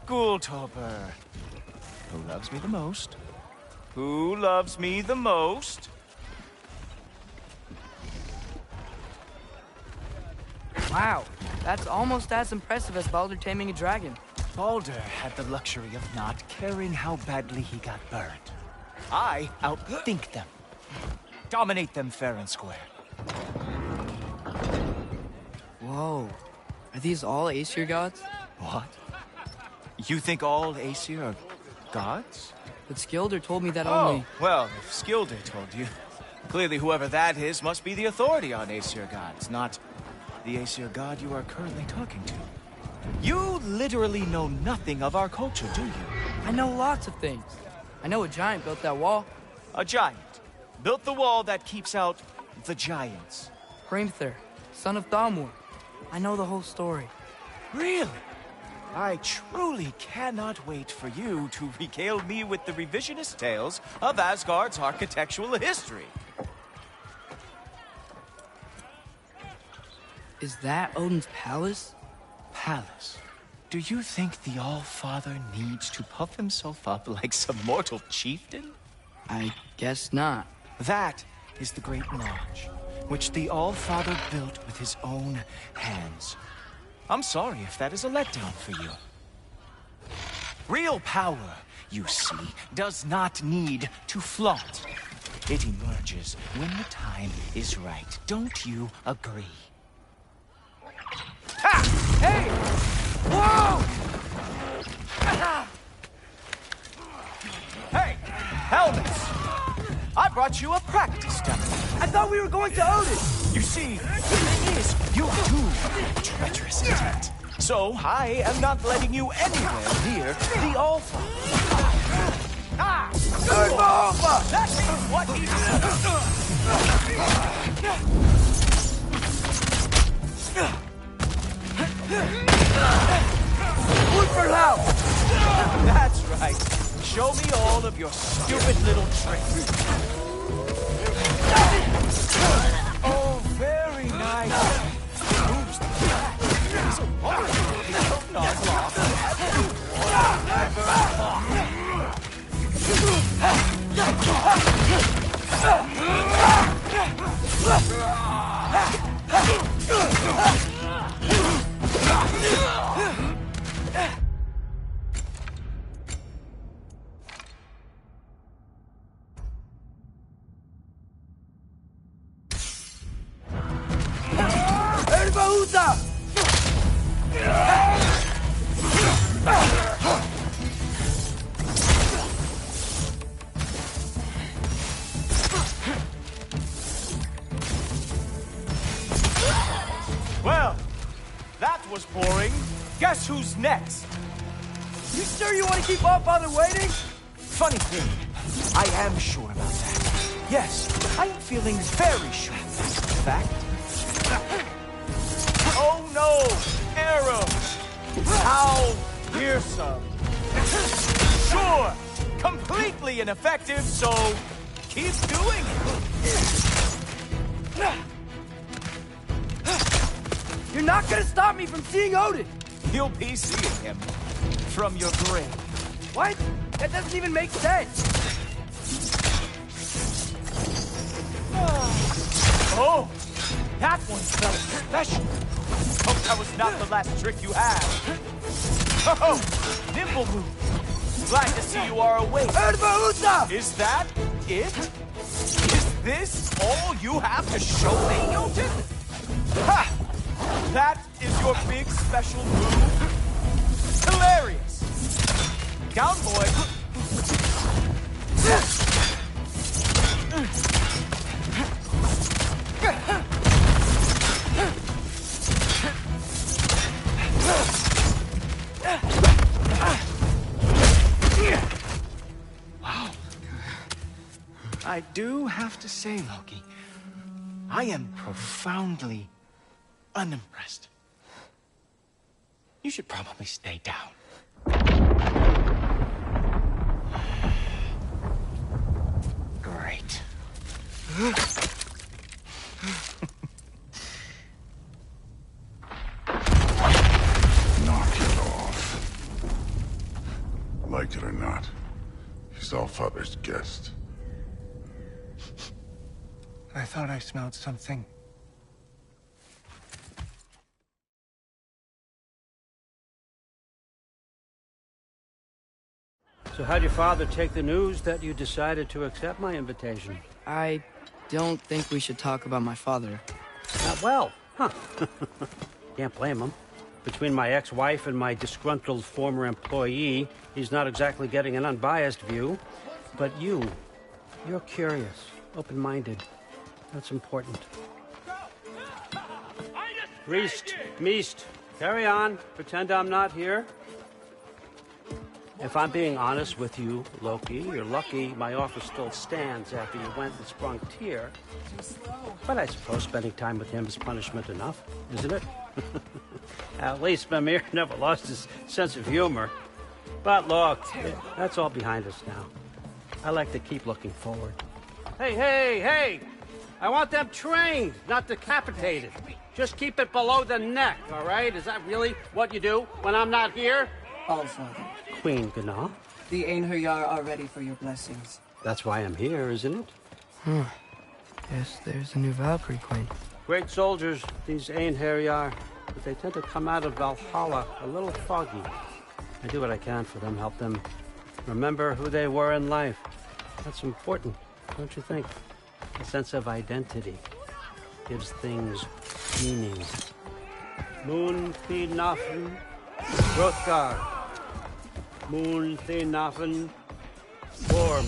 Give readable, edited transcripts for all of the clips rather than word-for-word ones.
Gulltober. Who loves me the most? Who loves me the most? Wow, that's almost as impressive as Baldur taming a dragon. Baldur had the luxury of not caring how badly he got burned. I outthink them. Dominate them fair and square. Whoa. Are these all Aesir gods? What? You think all Aesir are gods? But Skilder told me that Oh, only... well, if Skilder told you, clearly whoever that is must be the authority on Aesir gods, not the Aesir god you are currently talking to. You literally know nothing of our culture, do you? I know lots of things. I know a giant built that wall. A giant built the wall that keeps out the giants. Hrimthur, son of Thamur. I know the whole story. Really? I truly cannot wait for you to regale me with the revisionist tales of Asgard's architectural history. Is that Odin's palace? Palace? Do you think the All-Father needs to puff himself up like some mortal chieftain? I guess not. That is the Great Lodge, which the All-Father built with his own hands. I'm sorry if that is a letdown for you. Real power, you see, does not need to flaunt. It emerges when the time is right. Don't you agree? Ha! Hey! Whoa! Hey! Helmets! I brought you a practice demo. I thought we were going to Odin! You see, the thing is, you do have treacherous intent. So, I am not letting you anywhere near the All-Father. Ah! Good move! That is what he Look for help! That's right. Show me all of your stupid little tricks. Oh, very nice. Moves the back. So wonderful. Not lost. Never Well, that was boring. Guess who's next? You sure you want to keep all father waiting? Funny thing, I am sure about that. Yes, I am feeling very sure. In fact... Oh no! Arrows! How fearsome! Sure! Completely ineffective, so keep doing it! You're not gonna stop me from seeing Odin! You'll be seeing him from your grave. What? That doesn't even make sense! Oh! That one felt special! Hope that was not the last trick you had. Oh! Nimble move! Glad to see you are awake. Erba Is that it? Is this all you have to show me, Jotun? Ha! That is your big special move? Hilarious! Down, boy! Wow. I do have to say, Loki, I am profoundly unimpressed. You should probably stay down. Great. Knock it off. I thought I smelled something. So how'd your father take the news that you decided to accept my invitation? I don't think we should talk about my father. Not well, huh? Can't blame him. Between my ex-wife and my disgruntled former employee, he's not exactly getting an unbiased view. But you're curious, open-minded. That's important. Priest, Meest, carry on. Pretend I'm not here. If I'm being honest with you, Loki, you're lucky my offer still stands after you went and sprung Tyr. But I suppose spending time with him is punishment enough, isn't it? At least Mimir never lost his sense of humor. But look, that's all behind us now. I like to keep looking forward. Hey! I want them trained, not decapitated. Just keep it below the neck, all right? Is that really what you do when I'm not here? Allfather, Queen Gná. the Einherjar are ready for your blessings. That's why I'm here, isn't it? Yes, there's a new Valkyrie Queen. Great soldiers, these Einherjar, but they tend to come out of Valhalla a little foggy. I do what I can for them, help them remember who they were in life. That's important, don't you think? A sense of identity gives things meaning. Moon Thinafen, Hrothgar. Moon Thinafen, Worm.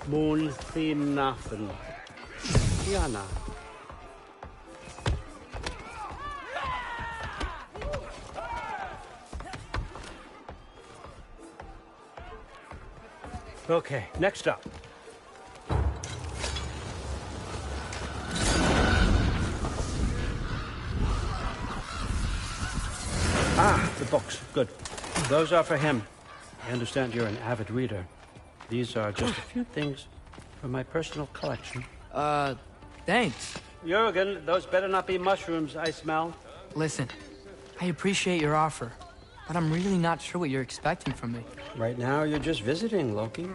Moon Thinafen, Tiana. Okay, next up. The books. Good. Those are for him. I understand you're an avid reader. These are just a few things from my personal collection. Thanks. Jurgen, those better not be mushrooms I smell. Listen, I appreciate your offer, but I'm really not sure what you're expecting from me. Right now, you're just visiting, Loki.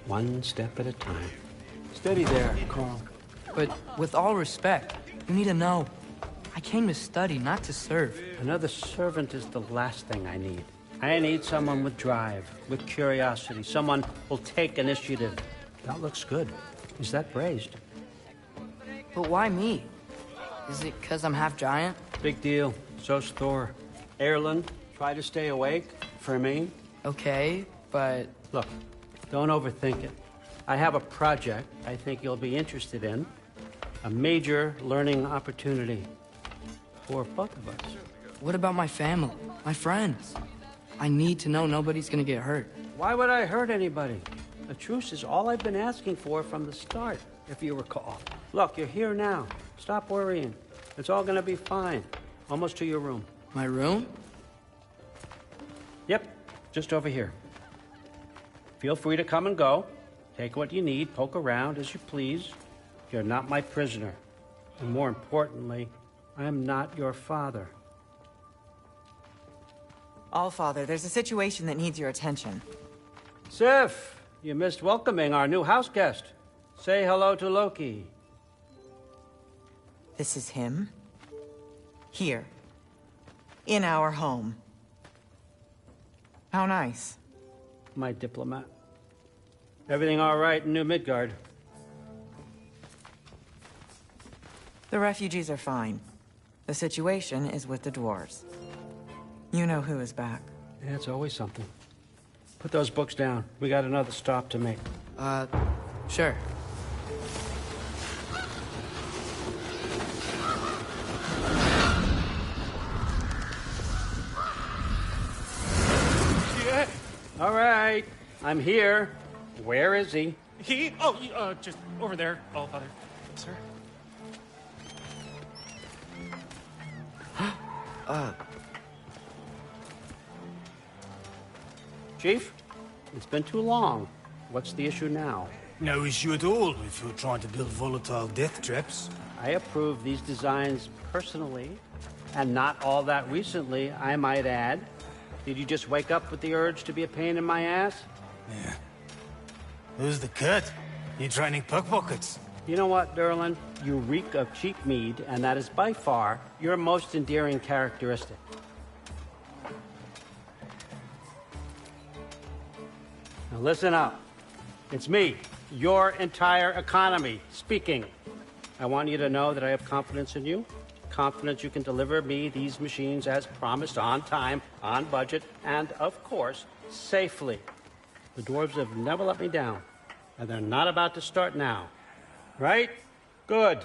One step at a time. Steady there, Carl. But with all respect, you need to know, I came to study, not to serve. Another servant is the last thing I need. I need someone with drive, with curiosity, someone who'll take initiative. That looks good. Is that braised? But why me? Is it because I'm half giant? Big deal. So's Thor. Erlen, try to stay awake for me. Okay, but... Look, don't overthink it. I have a project I think you'll be interested in. A major learning opportunity for both of us. What about my family? My friends? I need to know nobody's gonna get hurt. Why would I hurt anybody? A truce is all I've been asking for from the start, if you recall. Look, you're here now. Stop worrying. It's all gonna be fine. Almost to your room. My room? Yep, just over here. Feel free to come and go. Take what you need, poke around as you please. You're not my prisoner. And more importantly, I'm not your father. Allfather, there's a situation that needs your attention. Sif, you missed welcoming our new house guest. Say hello to Loki. This is him. Here. In our home. How nice. My diplomat. Everything all right in New Midgard? The refugees are fine. The situation is with the dwarves. You know who is back. Yeah, it's always something. Put those books down. We got another stop to make. Sure. Yeah. All right, I'm here. Where is he? Just over there, Allfather. Sir? Chief, it's been too long. What's the issue now? No issue at all if you're trying to build volatile death traps. I approve these designs personally, and not all that recently, I might add. Did you just wake up with the urge to be a pain in my ass? Yeah. Who's the cut? You training pickpockets? You know what, Durlin? You reek of cheap mead, and that is by far your most endearing characteristic. Now listen up. It's me, your entire economy, speaking. I want you to know that I have confidence in you. Confidence you can deliver me these machines as promised, on time, on budget, and, of course, safely. The dwarves have never let me down, and they're not about to start now. Right? Good.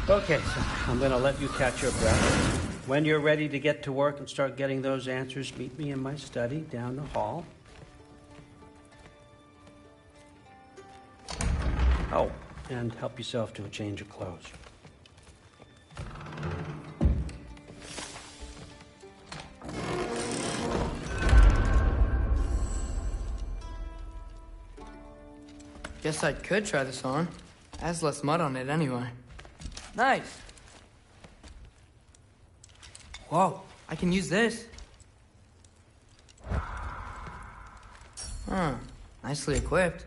Okay, so I'm going to let you catch your breath. When you're ready to get to work and start getting those answers, meet me in my study down the hall. Oh, and help yourself to a change of clothes. Guess I could try this on. It has less mud on it anyway. Nice. Whoa, I can use this. Huh, nicely equipped.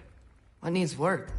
What needs work?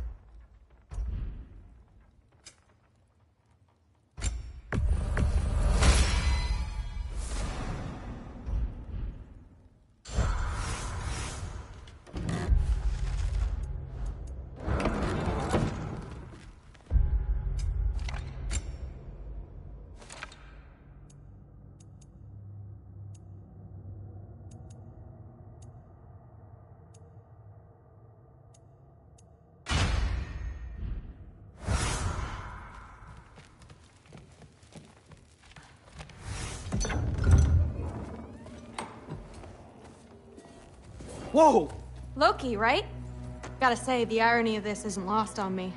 Whoa! Loki, right? Gotta say, the irony of this isn't lost on me.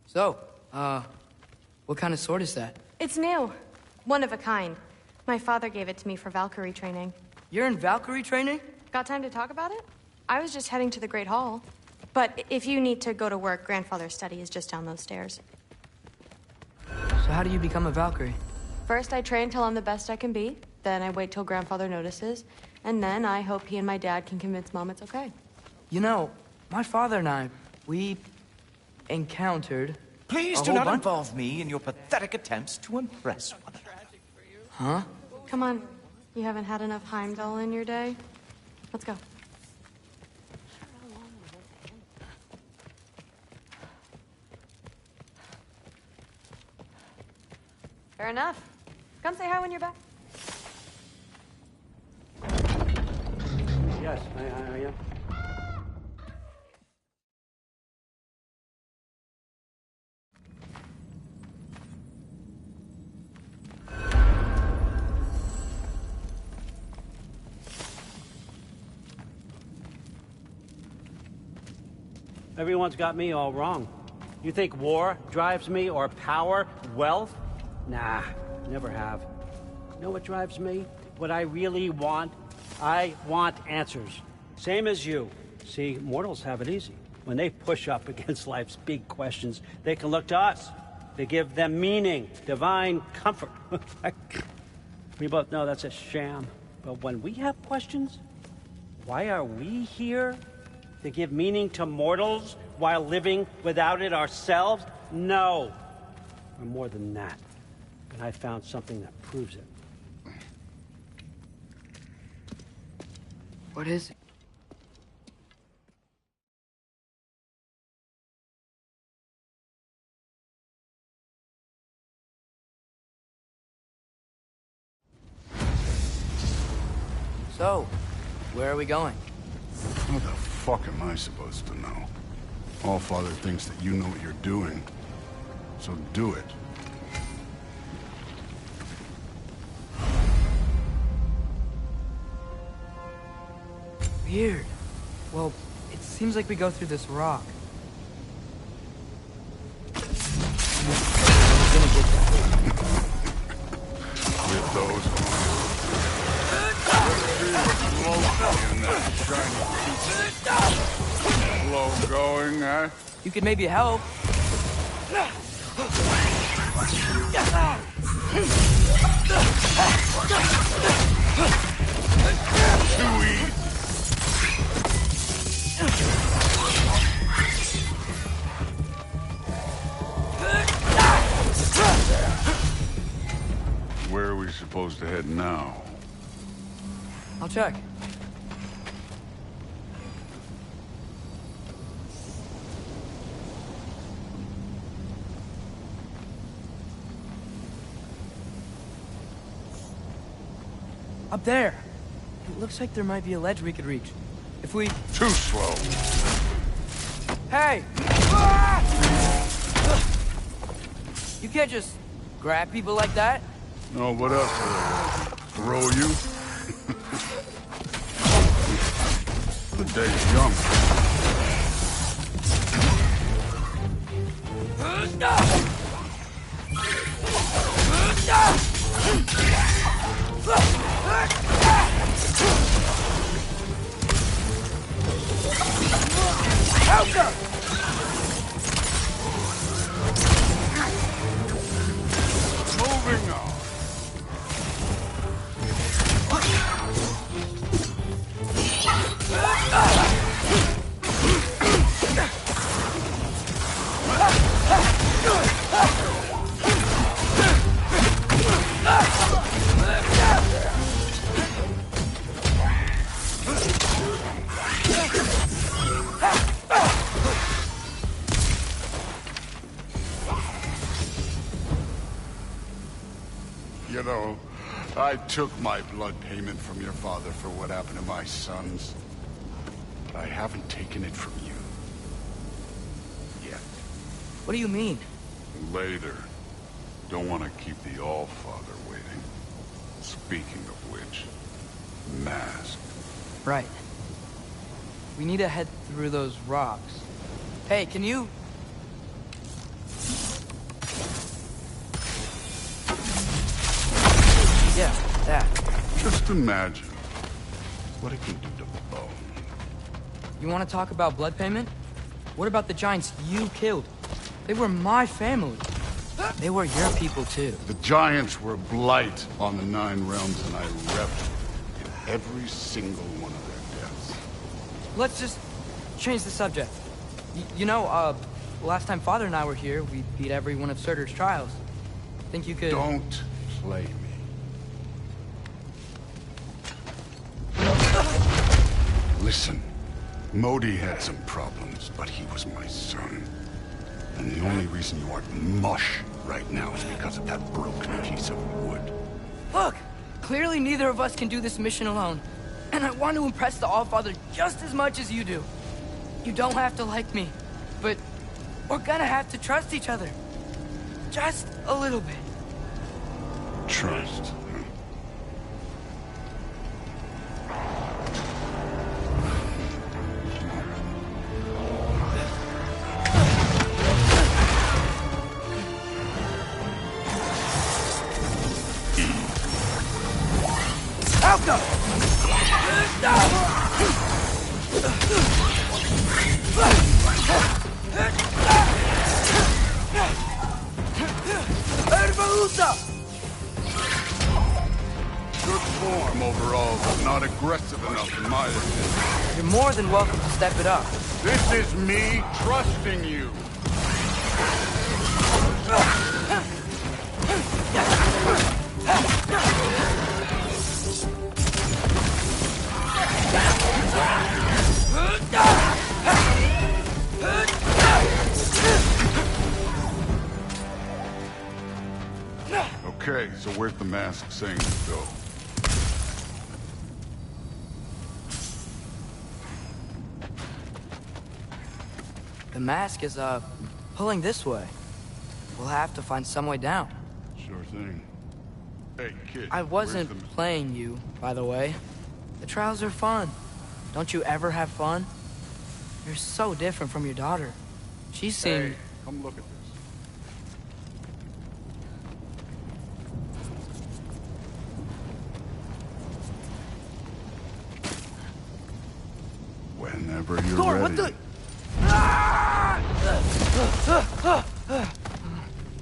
So, what kind of sword is that? It's new. One of a kind. My father gave it to me for Valkyrie training. You're in Valkyrie training? Got time to talk about it? I was just heading to the Great Hall. But if you need to go to work, Grandfather's study is just down those stairs. So how do you become a Valkyrie? First, I train till I'm the best I can be. Then I wait till Grandfather notices. And then I hope he and my dad can convince Mom it's okay. You know, my father and I, we encountered Please a do whole not bunch- involve me in your pathetic attempts to impress one another. Huh? Come on. You haven't had enough Heimdall in your day? Let's go. Fair enough. Come say hi when you're back. Yes, I am. Everyone's got me all wrong. You think war drives me, or power, wealth? Nah, never have. You know what drives me? What I really want? I want answers. Same as you. See, mortals have it easy. When they push up against life's big questions, they can look to us. They give them meaning, divine comfort. We both know that's a sham. But when we have questions, why are we here? To give meaning to mortals while living without it ourselves? No. We're more than that. And I found something that proves it. What is it? So, where are we going? What the fuck am I supposed to know? Allfather thinks that you know what you're doing, so do it. Weird. Well, it seems like we go through this rock. With those arms. In that shiny slow going, huh? You could maybe help. Too easy. Where are we supposed to head now? I'll check. Up there. It looks like there might be a ledge we could reach. If we... Too slow. Hey! Ah! You can't just grab people like that. No, what else? Throw you? Good day's young. Moving on. You know, I took my blood payment from your father for what happened to my sons. But I haven't taken it from you. Yet. What do you mean? Later. Don't want to keep the All-Father waiting. Speaking of which, mask. Right. We need to head through those rocks. Hey, can you... Yeah, that. Just imagine what it can do to bone. You want to talk about blood payment? What about the giants you killed? They were my family. They were your people, too. The giants were blight on the Nine Realms, and I reveled in every single one of their deaths. Let's just change the subject. You know, last time Father and I were here, we beat every one of Surtur's trials. Think you could... Don't play me. Listen, Modi had some problems, but he was my son. And the only reason you aren't mush right now is because of that broken piece of wood. Look! Clearly neither of us can do this mission alone. And I want to impress the All-Father just as much as you do. You don't have to like me, but we're gonna have to trust each other. Just a little bit. Trust. Good form overall, but not aggressive enough in my opinion. You're more than welcome to step it up. This is me trusting you. Okay, so where's the mask saying to go? The mask is, pulling this way. We'll have to find some way down. Sure thing. Hey, kid. I wasn't where's playing you, by the way. The trials are fun. Don't you ever have fun? You're so different from your daughter. She seemed... Hey, come look at this. Whenever you're Thor, ready. what the?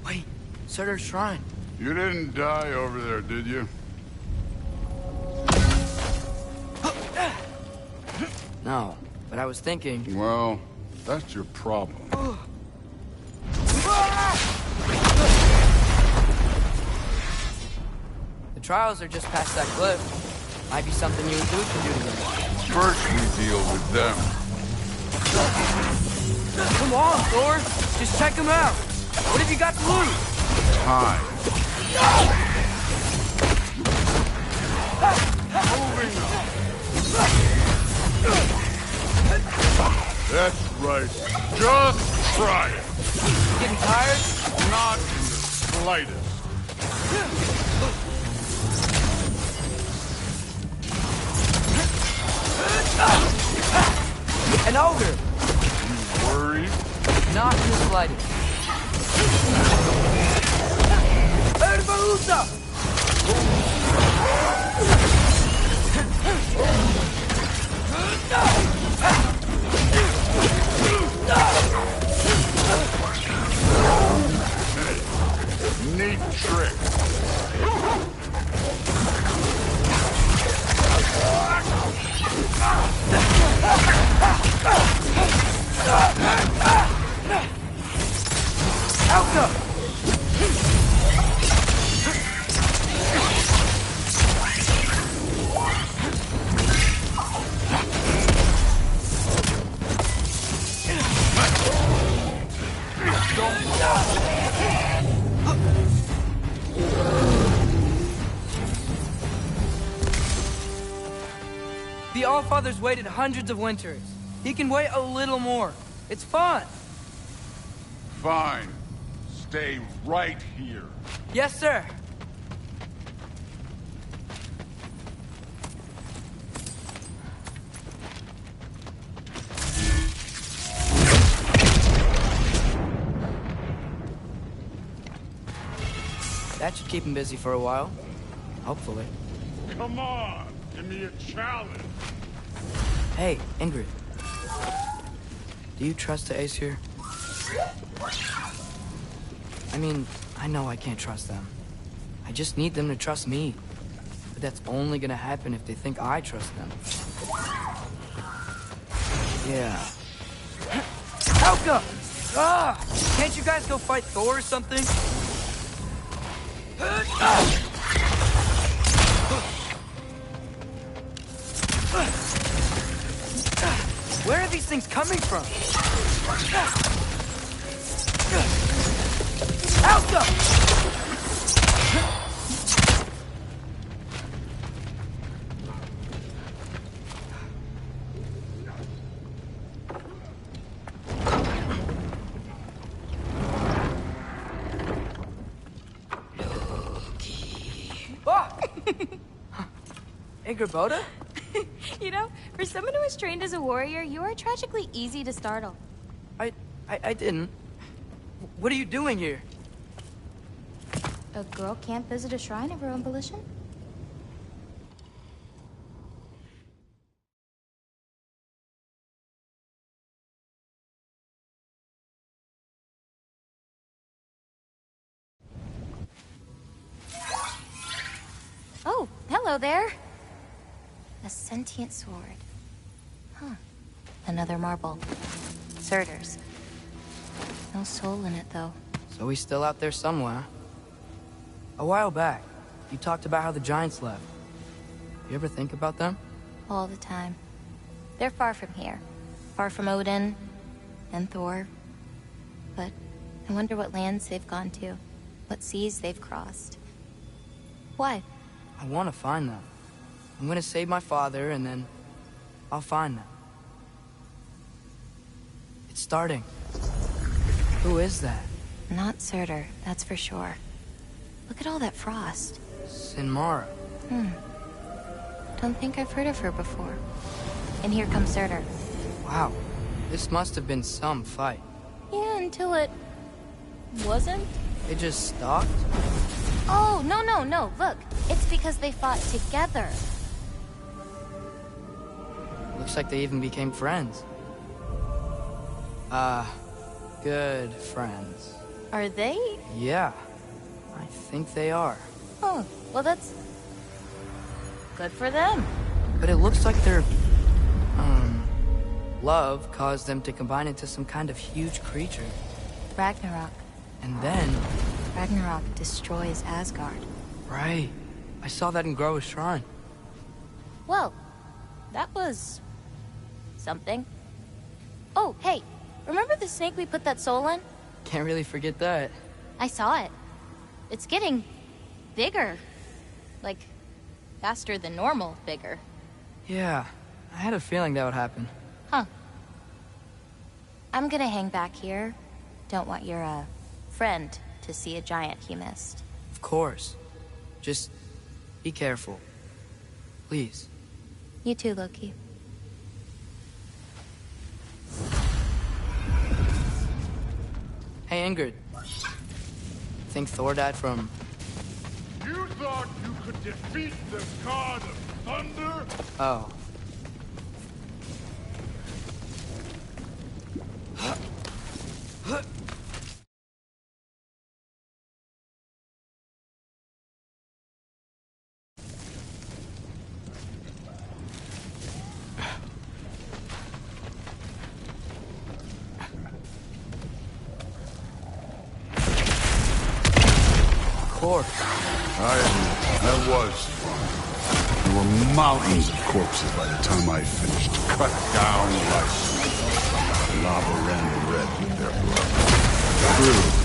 Wait, Surtur's shrine. You didn't die over there, did you? No, but I was thinking. Well, that's your problem. The trials are just past that cliff. Might be something you and Duke can do together. First we deal with them. Come on, Thor. Just check them out. What have you got to lose? Time. Moving on. That's right. Just try it. Getting tired? Not in the slightest. An ogre. You worried? Not in the slightest. Erbarusa! Neat trick. Alka! The Allfather's waited hundreds of winters. He can wait a little more. It's fun. Fine. Stay right here. Yes, sir. That should keep him busy for a while. Hopefully. Come on. Give me a challenge. Hey, Ingrid. Do you trust the Aesir? I mean, I know I can't trust them. I just need them to trust me. But that's only gonna happen if they think I trust them. Yeah. Helga! Ah! Can't you guys go fight Thor or something? Where are these things coming from? Helga! Angrboda? You know, for someone who was trained as a warrior, you are tragically easy to startle. I didn't. What are you doing here? A girl can't visit a shrine of her own volition? Oh, hello there. A sentient sword. Huh. Another marble. Surtur's. No soul in it, though. So he's still out there somewhere. A while back, you talked about how the Giants left. You ever think about them? All the time. They're far from here. Far from Odin and Thor. But I wonder what lands they've gone to. What seas they've crossed. Why? I want to find them. I'm gonna save my father, and then I'll find them. It's starting. Who is that? Not Surtur, that's for sure. Look at all that frost. Sinmara. Don't think I've heard of her before. And here comes Surtur. Wow. This must have been some fight. Yeah, until it... wasn't? They just stopped? Oh, no. Look, it's because they fought together. The Looks like they even became friends. Good friends. Are they? Yeah, I think they are. Oh, well that's... good for them. But it looks like their, love caused them to combine into some kind of huge creature. Ragnarok. And then... Ragnarok destroys Asgard. Right. I saw that in Groa's shrine. Well, that was... something. Oh, hey, remember the snake we put that soul in? Can't really forget that. I saw it. It's getting... bigger. Like, faster than normal bigger. Yeah, I had a feeling that would happen. Huh. I'm gonna hang back here. Don't want your, friend to see a giant he missed. Of course. Just be careful. Please. You too, Loki. Hey, Ingrid. Think Thor died from... You thought you could defeat the god of thunder? Oh. That was fun. There were mountains of corpses by the time I finished, cut down like lava ran red with their blood.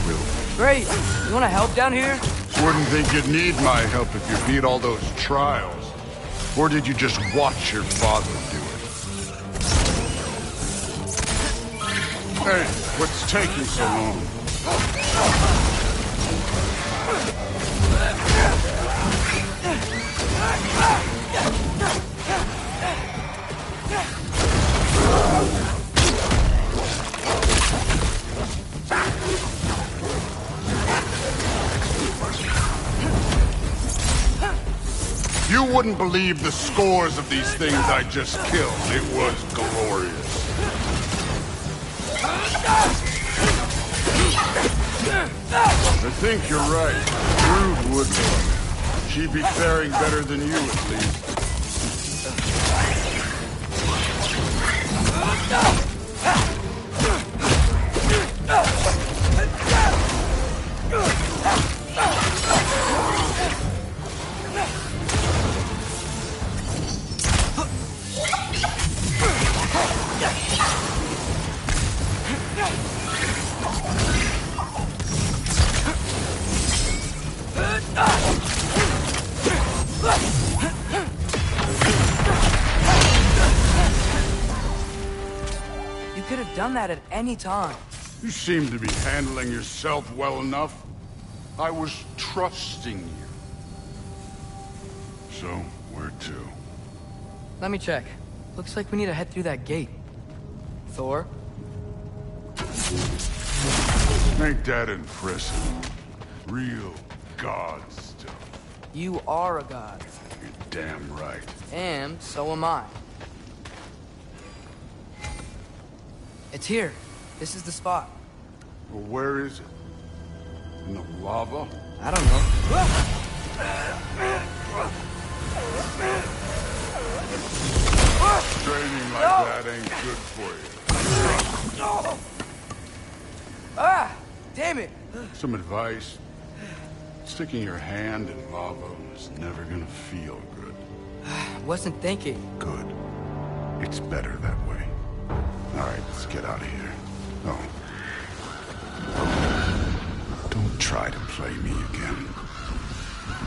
Real. Great! You wanna help down here? Wouldn't think you'd need my help if you beat all those trials. Or did you just watch your father do it? Hey, what's taking so long? You wouldn't believe the scores of these things I just killed. It was glorious. I think you're right. Brood would. She'd be faring better than you, at least. You could have done that at any time. You seem to be handling yourself well enough. I was trusting you. So, where to? Let me check. Looks like we need to head through that gate. Thor? Make that impressive. Real god stuff. You are a god. You're damn right. And so am I. It's here. This is the spot. Well, where is it? In the lava? I don't know. Training like that ain't good for you. Ah! Damn it! Some advice. Sticking your hand in lava is never gonna feel good. Wasn't thinking. Good. It's better that way. Alright, let's get out of here. Oh. Don't try to play me again.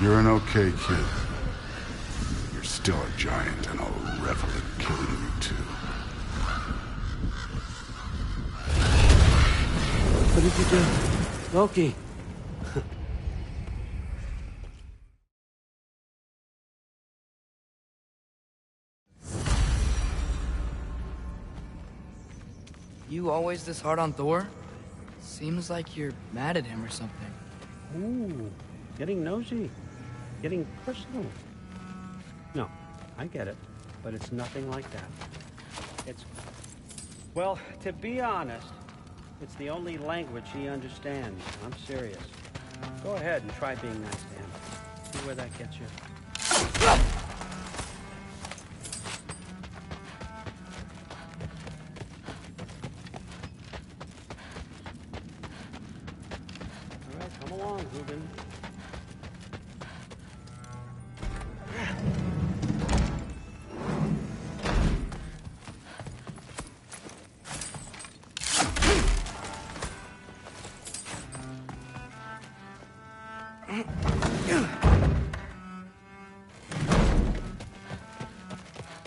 You're an okay kid. You're still a giant, and I'll revel in killing you too. What did you do? Loki! You always this hard on Thor? Seems like you're mad at him or something. Ooh, getting nosy. Getting personal. No, I get it, but it's nothing like that. Well, to be honest, it's the only language he understands. I'm serious. Go ahead and try being nice to him. See where that gets you. All right, come along, Reuben.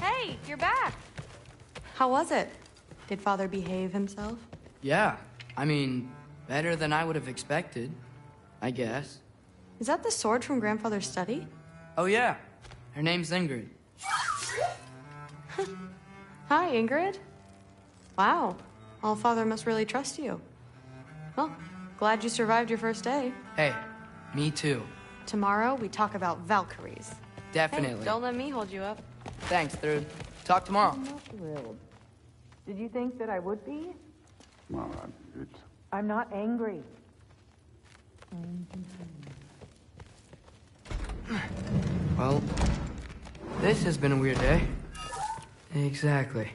Hey, you're back. How was it? Did Father behave himself? Yeah, I mean, better than I would have expected, I guess. Is that the sword from Grandfather's study? Oh yeah, her name's Ingrid. Hi, Ingrid. Wow, Allfather must really trust you. Well, glad you survived your first day. Hey, me too. Tomorrow, we talk about Valkyries. Definitely. Hey, don't let me hold you up. Thanks, Thrud. Talk tomorrow. I'm not thrilled. Did you think that I would be? Margaret. I'm not angry. Well, this has been a weird day. Exactly.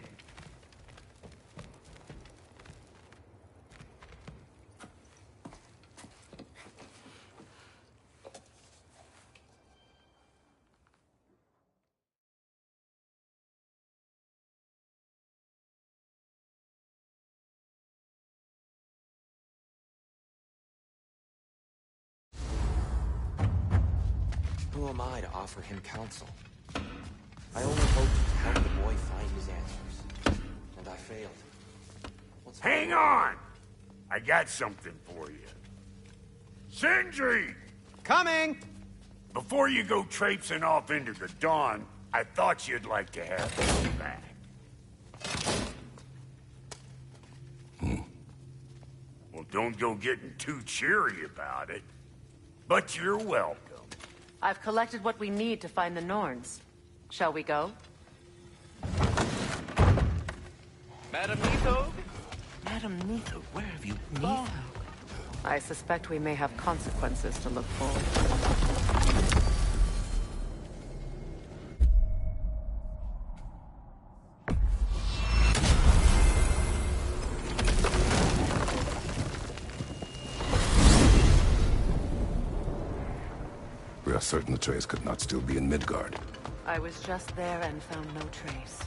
Who am I to offer him counsel? I only hoped to help the boy find his answers. And I failed. Hang on! I got something for you. Sindri! Coming! Before you go traipsing off into the dawn, I thought you'd like to have this back. Well, don't go getting too cheery about it. But you're welcome. I've collected what we need to find the Norns. Shall we go? Madam Neathog? Madam Neathog, where have you gone? I suspect we may have consequences to look forward to. We are certain Atreus could not still be in Midgard. I was just there and found no trace.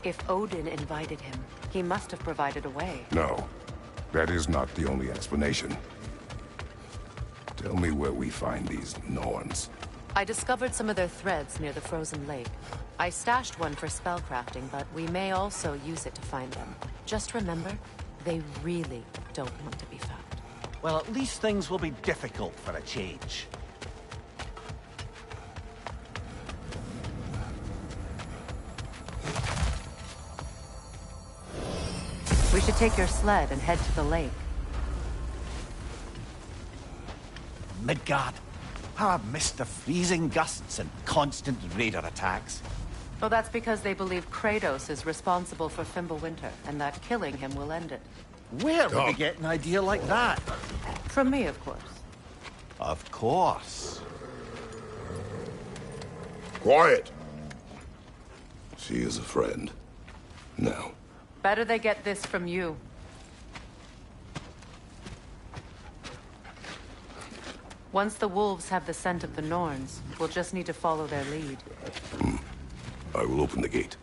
If Odin invited him, he must have provided a way. No, that is not the only explanation. Tell me where we find these Norns. I discovered some of their threads near the frozen lake. I stashed one for spellcrafting, but we may also use it to find them. Just remember, they really don't want to be found. Well, at least things will be difficult for a change. We should take your sled and head to the lake. Midgard. How I've missed the freezing gusts and constant raider attacks. Well, that's because they believe Kratos is responsible for Fimbulwinter, and that killing him will end it. Where would we get an idea like that? From me, of course. Of course. Quiet! She is a friend. Now. Better they get this from you. Once the wolves have the scent of the Norns, we'll just need to follow their lead. I will open the gate.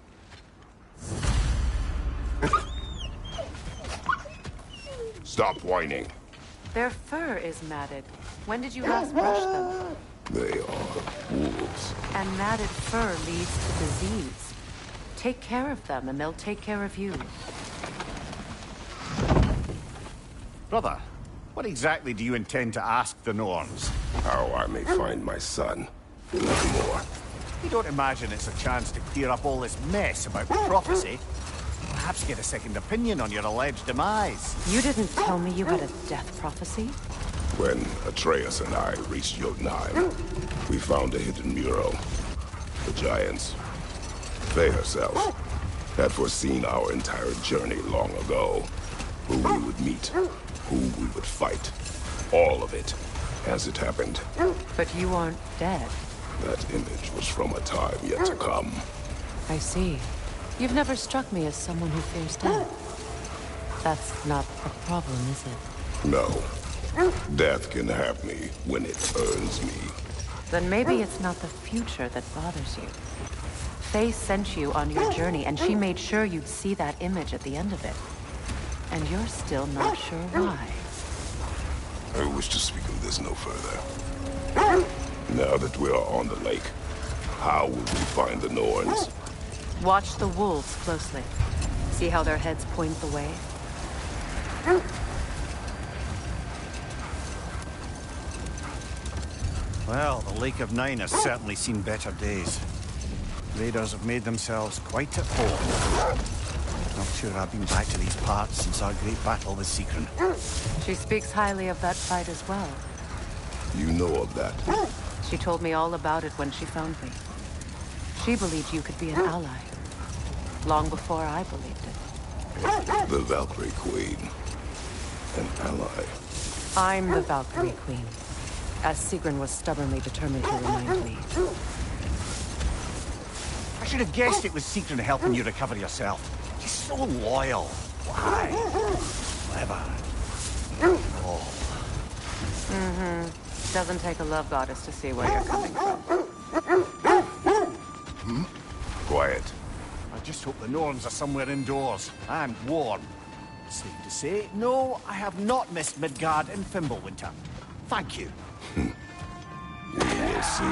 Stop whining. Their fur is matted. When did you last brush them? They are wolves. And matted fur leads to disease. Take care of them, and they'll take care of you. Brother, what exactly do you intend to ask the Norns? How I may find my son. Nothing more. You don't imagine it's a chance to clear up all this mess about prophecy? Perhaps get a second opinion on your alleged demise. You didn't tell me you had a death prophecy? When Atreus and I reached Jotunheim, we found a hidden mural. The Giants, Faye herself, had foreseen our entire journey long ago. Who we would meet, who we would fight. All of it, as it happened. But you aren't dead. That image was from a time yet to come. I see. You've never struck me as someone who fears death. That's not a problem, is it? No. Death can have me when it earns me. Then maybe it's not the future that bothers you. Faye sent you on your journey, and she made sure you'd see that image at the end of it. And you're still not sure why. I wish to speak of this no further. Now that we are on the lake, how will we find the Norns? Watch the wolves closely. See how their heads point the way? Well, the Lake of Nine has certainly seen better days. Raiders have made themselves quite at home. Not sure I've been back to these parts since our great battle with Seekron. She speaks highly of that fight as well. You know of that? She told me all about it when she found me. She believed you could be an ally. Long before I believed it. The Valkyrie Queen. An ally. I'm the Valkyrie Queen. As Seekron was stubbornly determined to remind me. I should have guessed it was Seekron helping you recover yourself. He's so loyal. Why? Clever. Oh. Mm-hmm. Doesn't take a love goddess to see where you're coming from. Quiet. I just hope the Norns are somewhere indoors and warm. Safe to say, no, I have not missed Midgard in Fimbulwinter. Thank you. We will see.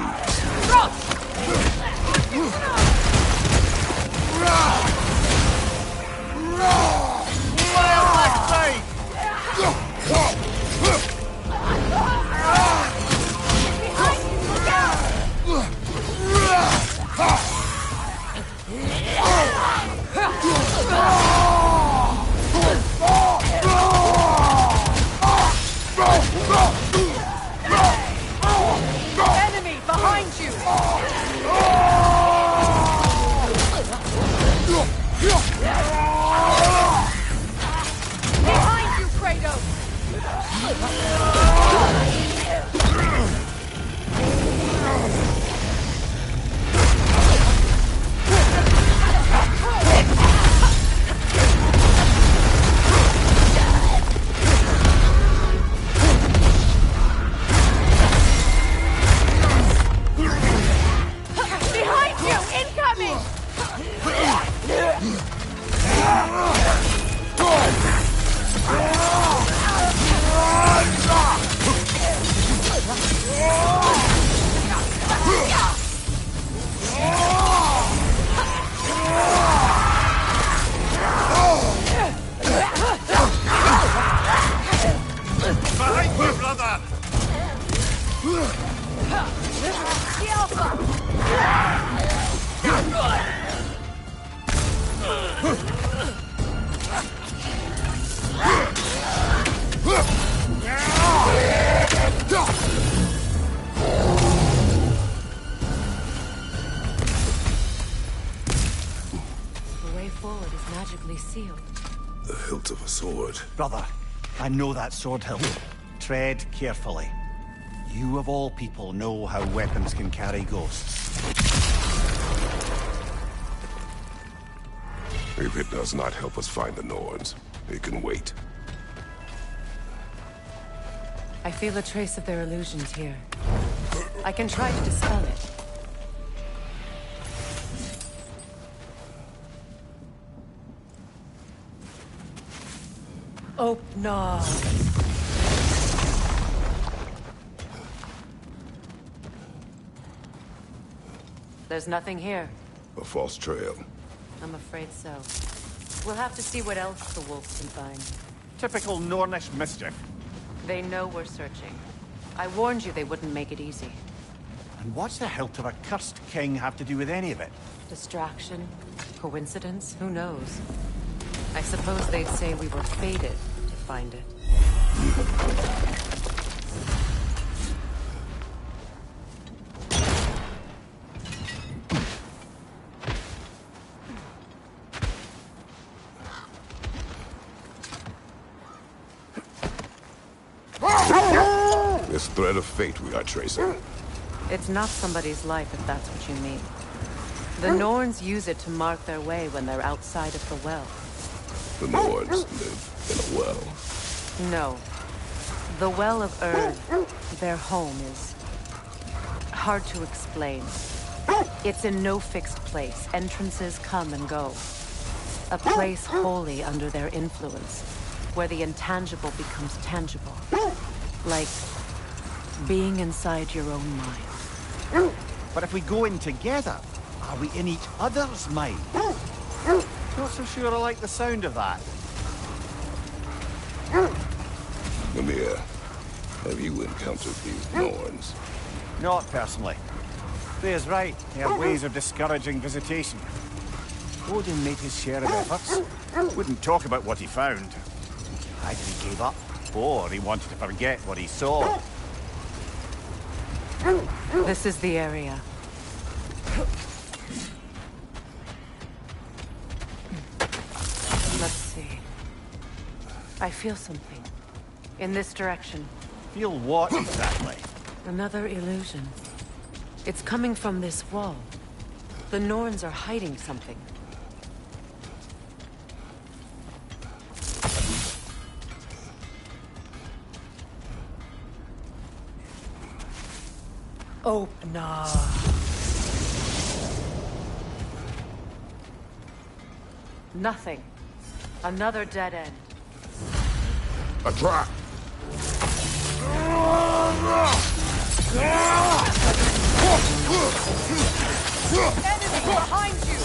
Enemy behind you! Behind you, Kratos! Behind you! Incoming! Behind you, brother! The Alpha! The way forward is magically sealed. The hilt of a sword. Brother, I know that sword hilt. Tread carefully. You of all people know how weapons can carry ghosts. If it does not help us find the Norns, it can wait. I feel a trace of their illusions here. I can try to dispel it. Oh, no. There's nothing here. A false trail. I'm afraid so. We'll have to see what else the wolves can find. Typical Nornish mischief. They know we're searching. I warned you they wouldn't make it easy. And what's the hilt of a cursed king have to do with any of it? Distraction? Coincidence? Who knows? I suppose they'd say we were fated to find it. This thread of fate we are tracing. It's not somebody's life, if that's what you mean. The Norns use it to mark their way when they're outside of the well. The Norns live in a well. No. The Well of Erd, their home, is hard to explain. It's in no fixed place. Entrances come and go. A place wholly under their influence, where the intangible becomes tangible. Like being inside your own mind. But if we go in together, are we in each other's mind? Not so sure I like the sound of that. Mimir, have you encountered these Norns? Not personally. Thayer's right. They have ways of discouraging visitation. Odin made his share of efforts. Wouldn't talk about what he found. Either he gave up, or he wanted to forget what he saw. This is the area. Let's see. I feel something. In this direction. Feel what exactly? Another illusion. It's coming from this wall. The Norns are hiding something. Open up. Nothing. Another dead end. A trap! Enemy behind you!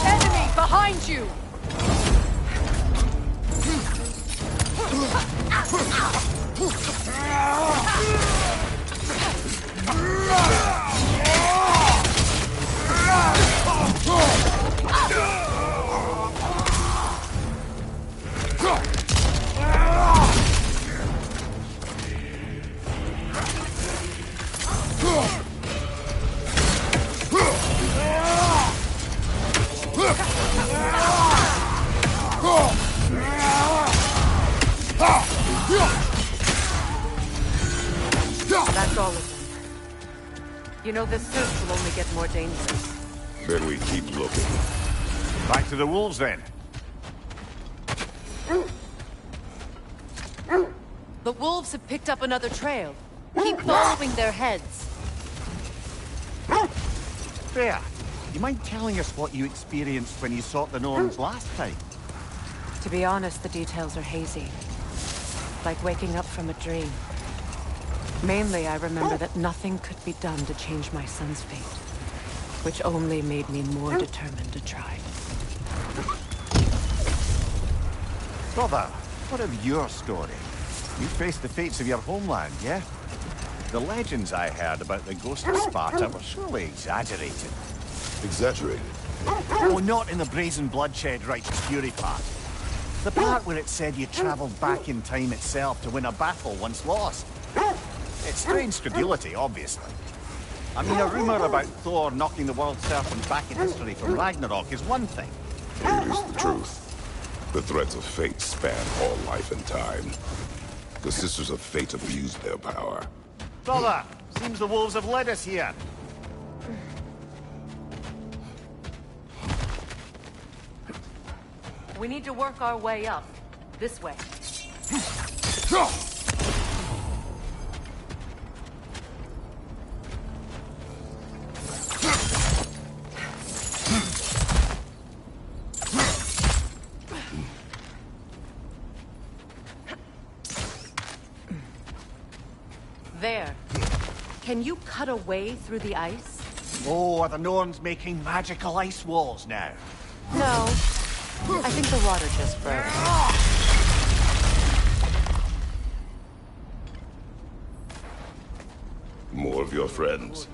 Enemy behind you! That's all of them. You know, this search will only get more dangerous. Then we keep looking. Back to the wolves, then. The wolves have picked up another trail. Keep following their heads. Freya, you mind telling us what you experienced when you sought the Norns last time? To be honest, the details are hazy. Like waking up from a dream. Mainly, I remember that nothing could be done to change my son's fate. Which only made me more determined to try. Brother, what of your story? You faced the fates of your homeland, yeah? The legends I heard about the ghost of Sparta were surely exaggerated. Exaggerated? Oh, not in the brazen bloodshed righteous fury part. The part where it said you travelled back in time itself to win a battle once lost. It's strange credulity, obviously. I mean, a rumour about Thor knocking the world serpent back in history from Ragnarok is one thing. It is the truth. The threads of fate span all life and time. The Sisters of Fate abused their power. Brother, seems the wolves have led us here. We need to work our way up. This way. There. Can you cut a way through the ice? Oh, are the Norns making magical ice walls now? No. I think the water just froze. More of your friends.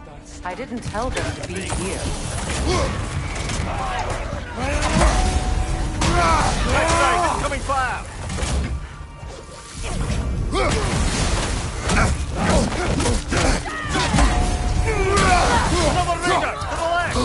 I didn't tell them to be here. Coming fire! Another Ranger! To the left!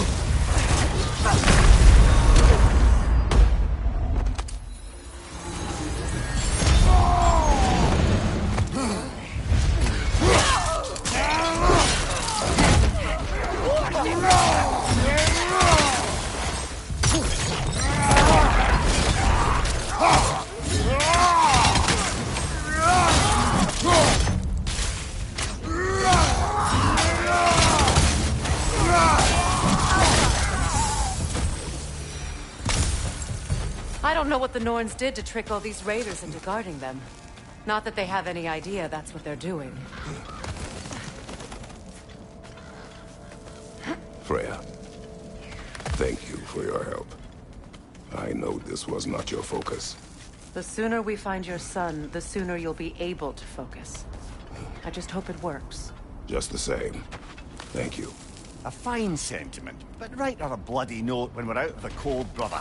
I don't know what the Norns did to trick all these raiders into guarding them. Not that they have any idea that's what they're doing. Freya, thank you for your help. I know this was not your focus. The sooner we find your son, the sooner you'll be able to focus. I just hope it works. Just the same. Thank you. A fine sentiment, but write her a bloody note when we're out of the cold, brother.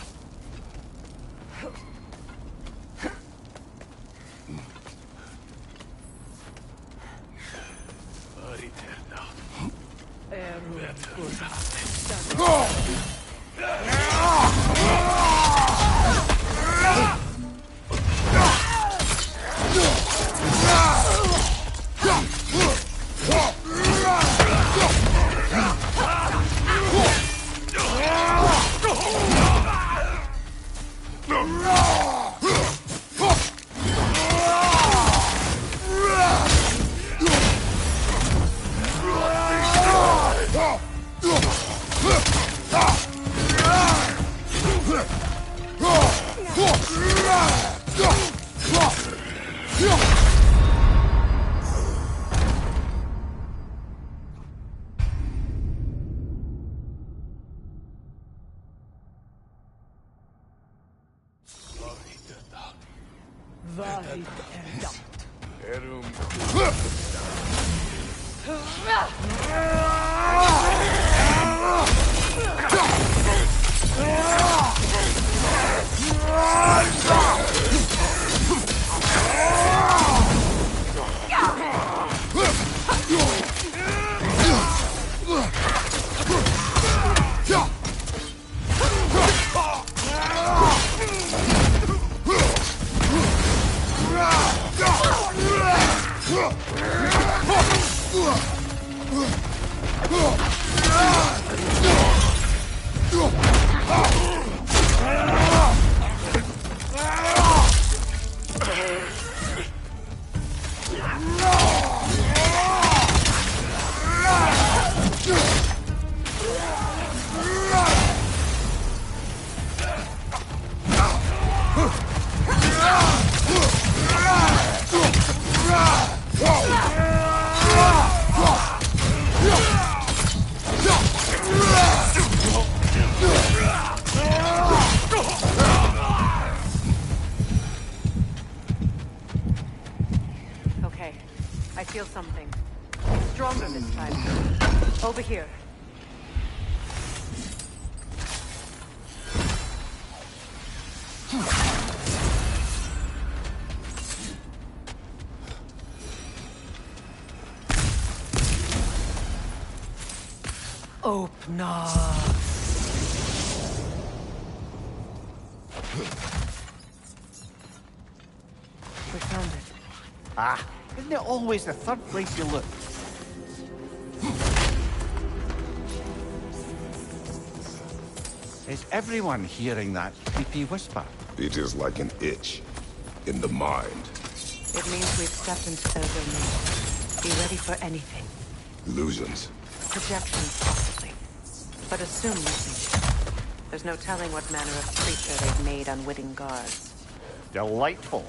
Okay, I feel something. Stronger this time. Over here. Open up. We found it. Ah, isn't it always the third place you look? Is everyone hearing that creepy whisper? It is like an itch in the mind. It means we've stepped into their domain. Be ready for anything. Illusions. Projections, possibly. But assume nothing. There's no telling what manner of creature they've made unwitting guards. Delightful.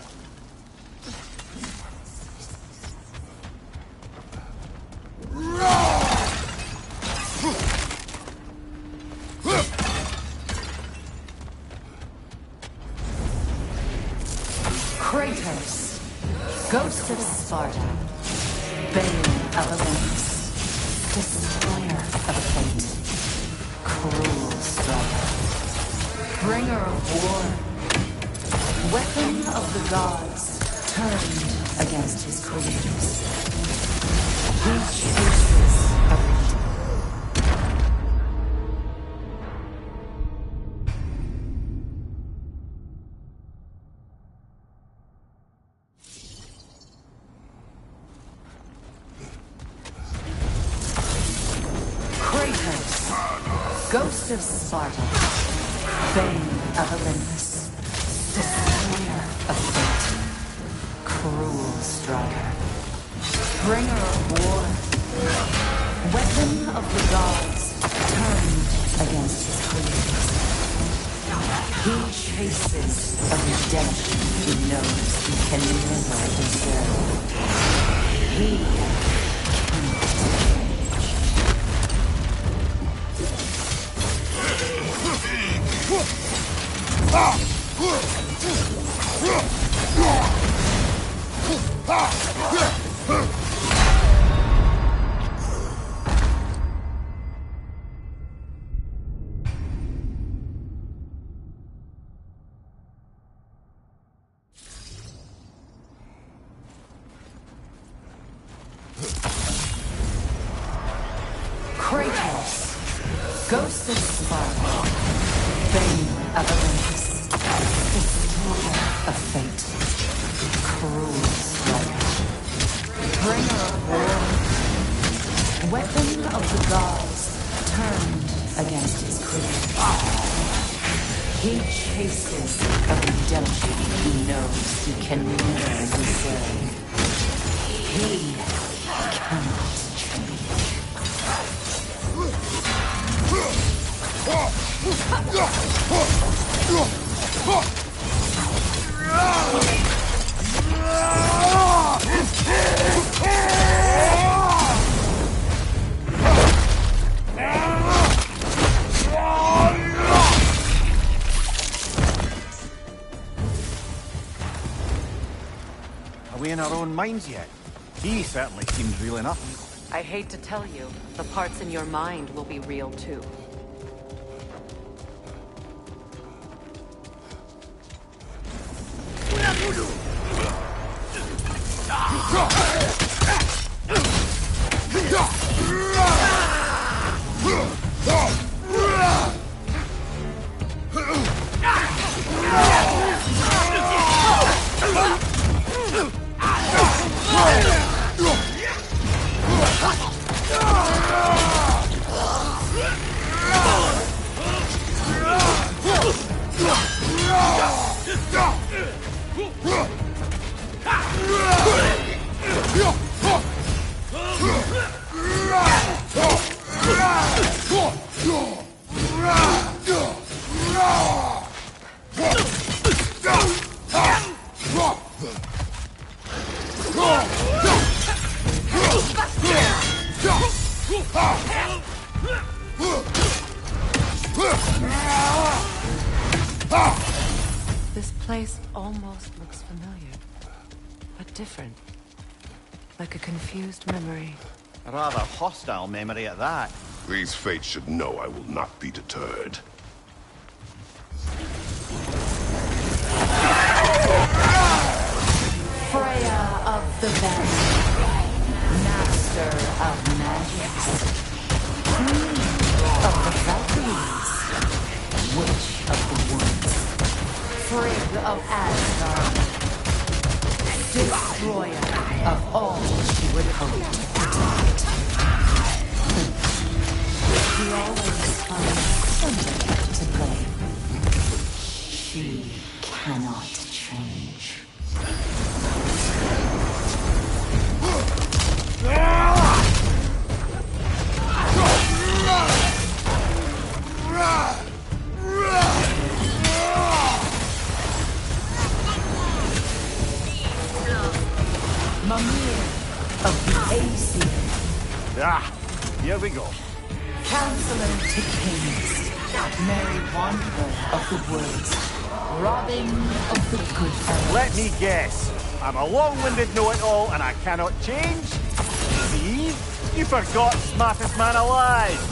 Sparta, Bane of Olympus, Destroyer of Fate, Cruel Striker, Bringer of War, Weapon of the Gods, turned against his creators. He chases a Ghost of Sparta, Bane of Olympus, Destroyer of Fate, Cruel Striker, Bringer of War, Weapon of the Gods, turned against his creators. He chases a redemption he knows he can never deserve. He Kratos, Ghost of Sparta, Bane of Olympus, Destroyer of Fate, Cruel Striker, Bringer of War, Weapon of the Gods, turned against his creators. He chases a redemption he knows he can never deserve. He cannot change. Are we in our own minds yet? He certainly seems real enough. I hate to tell you, the parts in your mind will be real too. This place almost looks familiar, but different. Like a confused memory. A rather hostile memory at that. These fates should know I will not be deterred. Freya of the Valley, Master of Magics, Queen of the Valkyries, Witch of the Woods, Frigg of Asgard, Destroyer of all she would hope to protect. She always finds somebody to blame. She cannot change. Mimir of the Aesir. Ah, here we go. Counselor to Kings. Merry Wanderer of the Woods. Robin of the Good Fellows. Let me guess. I'm a long-winded know-it-all, and I cannot change. See? You forgot smartest man alive.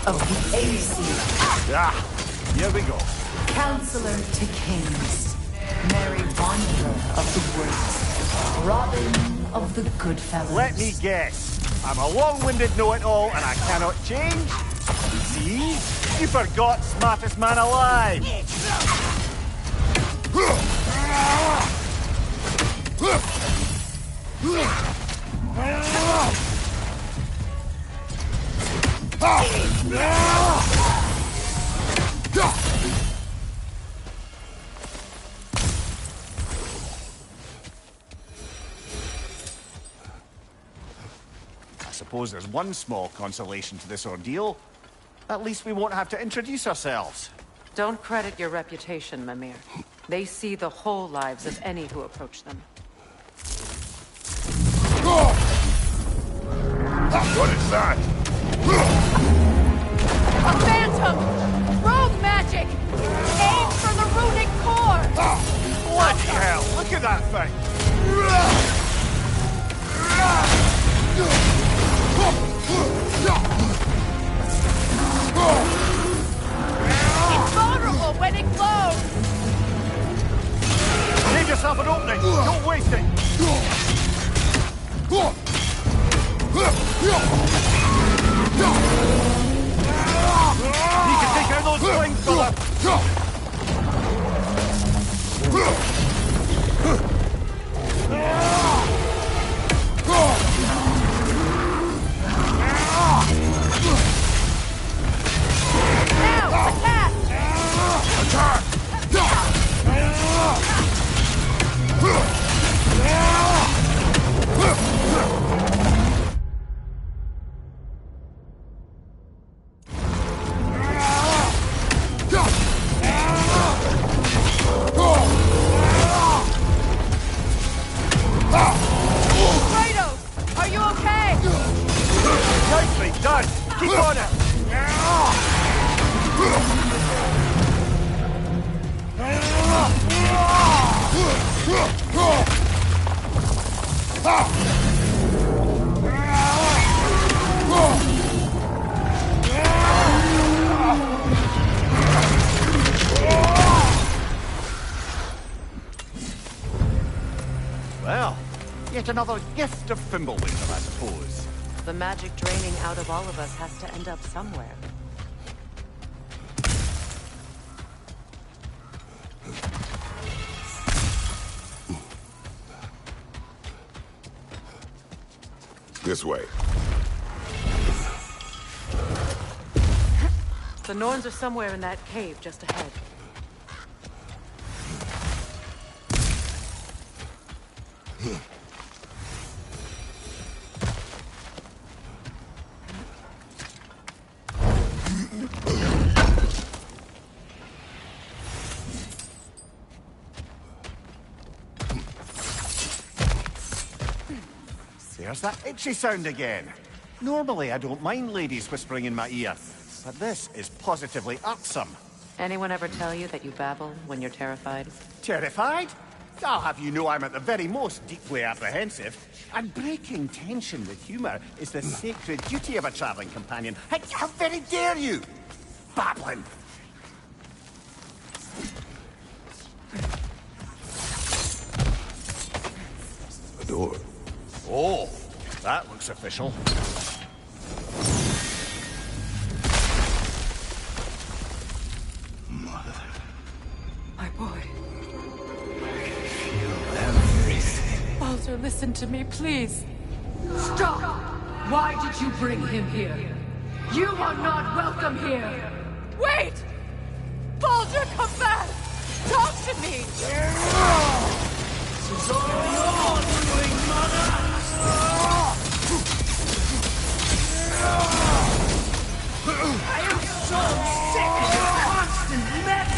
Of the AC. Ah, here we go. Counselor to Kings. Merry Wanderer of the Woods. Robin of the Goodfellas. Let me guess. I'm a long-winded know-it-all, and I cannot change. See? You forgot smartest man alive. I suppose there's one small consolation to this ordeal. At least we won't have to introduce ourselves. Don't credit your reputation, Mimir. They see the whole lives of any who approach them. What is that? A phantom! Rogue magic! Aim for the runic core! Bloody hell! Look at that thing! It's vulnerable when it glows! Leave yourself an opening! Don't waste it! You can take out those flames, fella! Now, attack! Attack! Kratos, are you okay? Nicely done! Keep on it! Well, yet another gift of Fimbulwinter, I suppose. The magic draining out of all of us has to end up somewhere. This way. The Norns are somewhere in that cave just ahead. There's that itchy sound again. Normally, I don't mind ladies whispering in my ear, but this is positively irksome. Anyone ever tell you that you babble when you're terrified? Terrified? I'll have you know I'm at the very most deeply apprehensive. And breaking tension with humor is the sacred duty of a traveling companion. How very dare you! Babbling! A door. Oh, that looks official. Mother. My boy. Everything. Baldur, listen to me, please. Stop! Why did you bring him here? You are not welcome here! Wait! Baldur, come back! Talk to me! This is all your doing, Mother! I am so sick of your constant mess!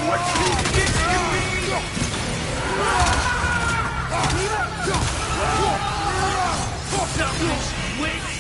What you did to me! Selfish witch!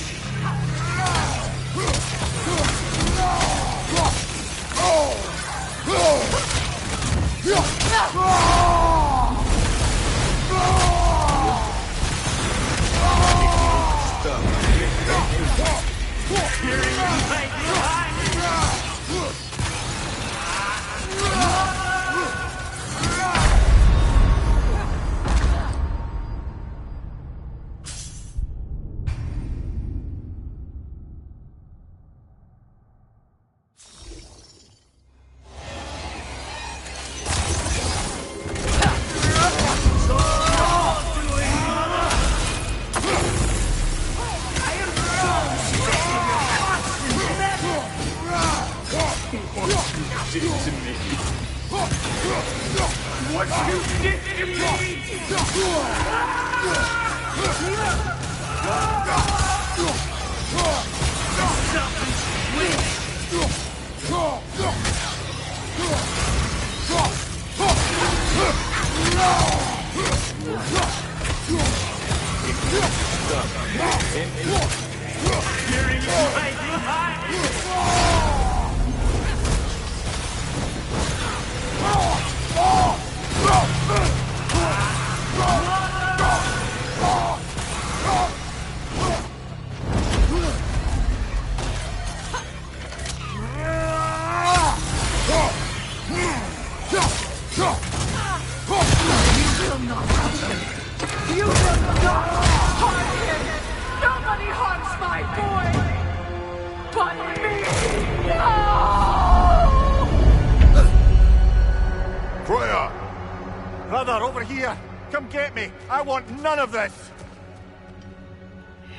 None of this!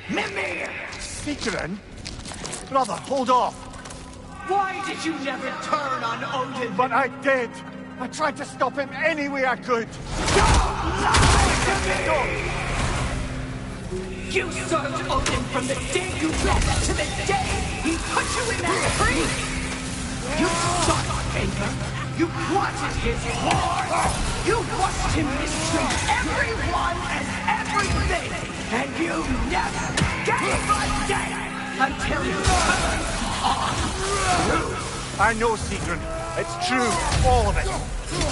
Mimir! Sigrun? Brother, hold off! Why did you never turn on Odin? But I did! I tried to stop him any way I could! Don't lie to me! You served Odin from the day you met to the day he put you in that tree! You sought favor! You wanted his war! You watched him mistreat everyone and everything! And you never gave a damn until you turned on Groot! I know, Sigrun. It's true, all of it.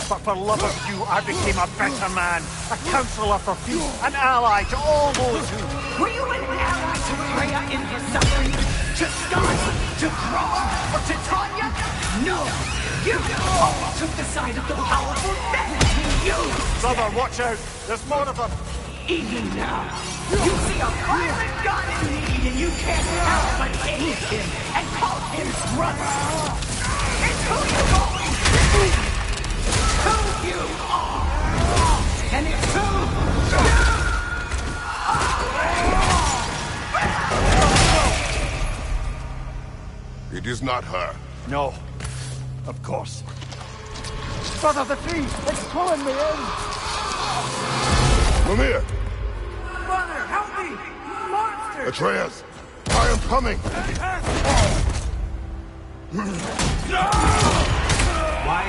But for love of you, I became a better man, a counselor for peace, an ally to all those who... Were you an ally to Freya in his suffering? To Scott? To Grog? Or to Tanya? No! You always took the side of the powerful men! You... Brother, watch out! There's more of them! Even now, you see a violent god in need and you can't help but hate him and call him brother! It's who you always been! Who you are! And it's who you are! It is not her. No. Of course. Brother, the tree! It's pulling me in! Mimir! Brother, help me! Monster! Atreus! I am coming! Why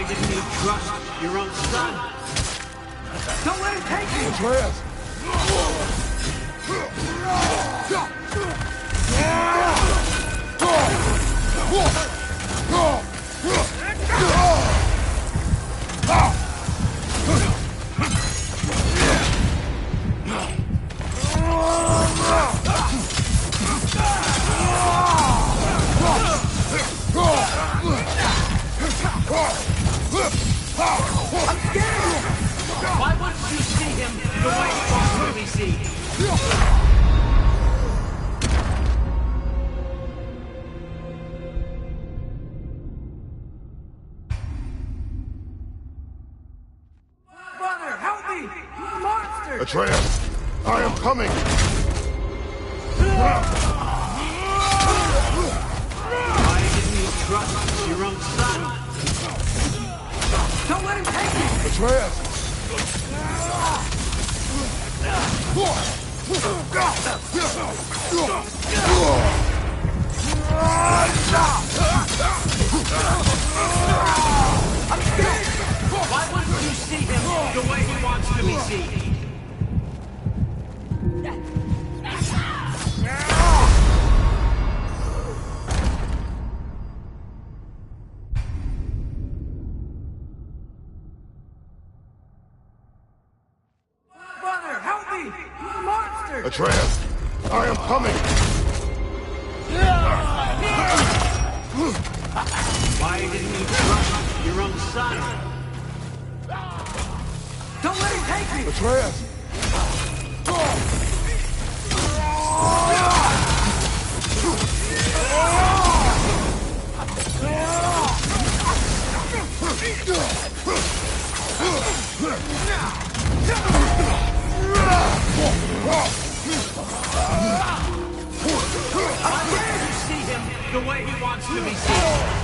didn't you trust your own son? Don't let him take you! Atreus! Why wouldn't you see him the way he wants to be seen? Father, help me! Monster! Atreus, I am coming! Why didn't you trust your own son? Don't let him take you! Atreus! Why wouldn't you see him the way he wants to be seen? Father, help me! Monster! Atreus, I am coming! Why didn't you trust your own son? Don't let him take me! Atreus! Why didn't you see him the way he wants to be seen?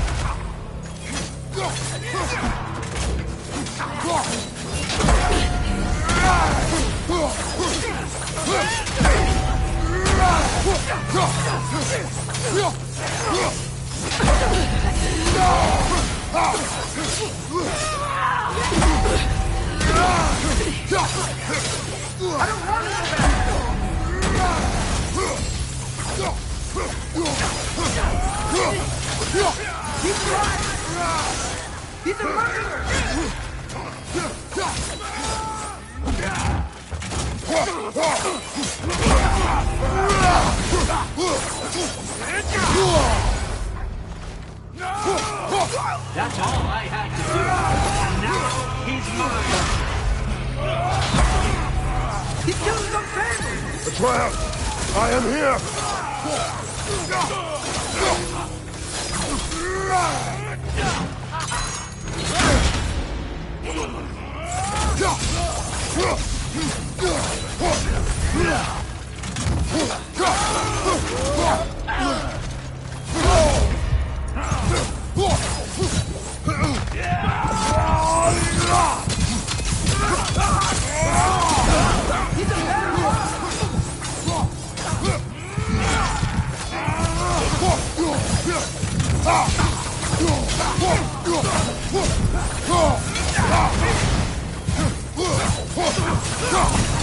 He's right! He's a murderer! That's all I had to do. And now he's mine. He's killing some family! Atreus, I am here!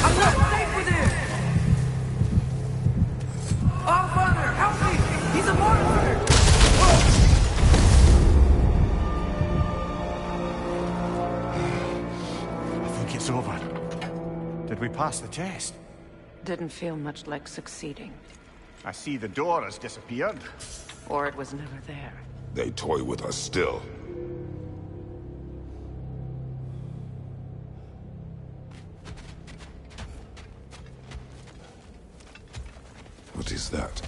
I'm not safe with him! Oh, Father, help me! He's a monster! I think it's over. Did we pass the test? Didn't feel much like succeeding. I see the door has disappeared. Or it was never there. They toy with us still. What is that?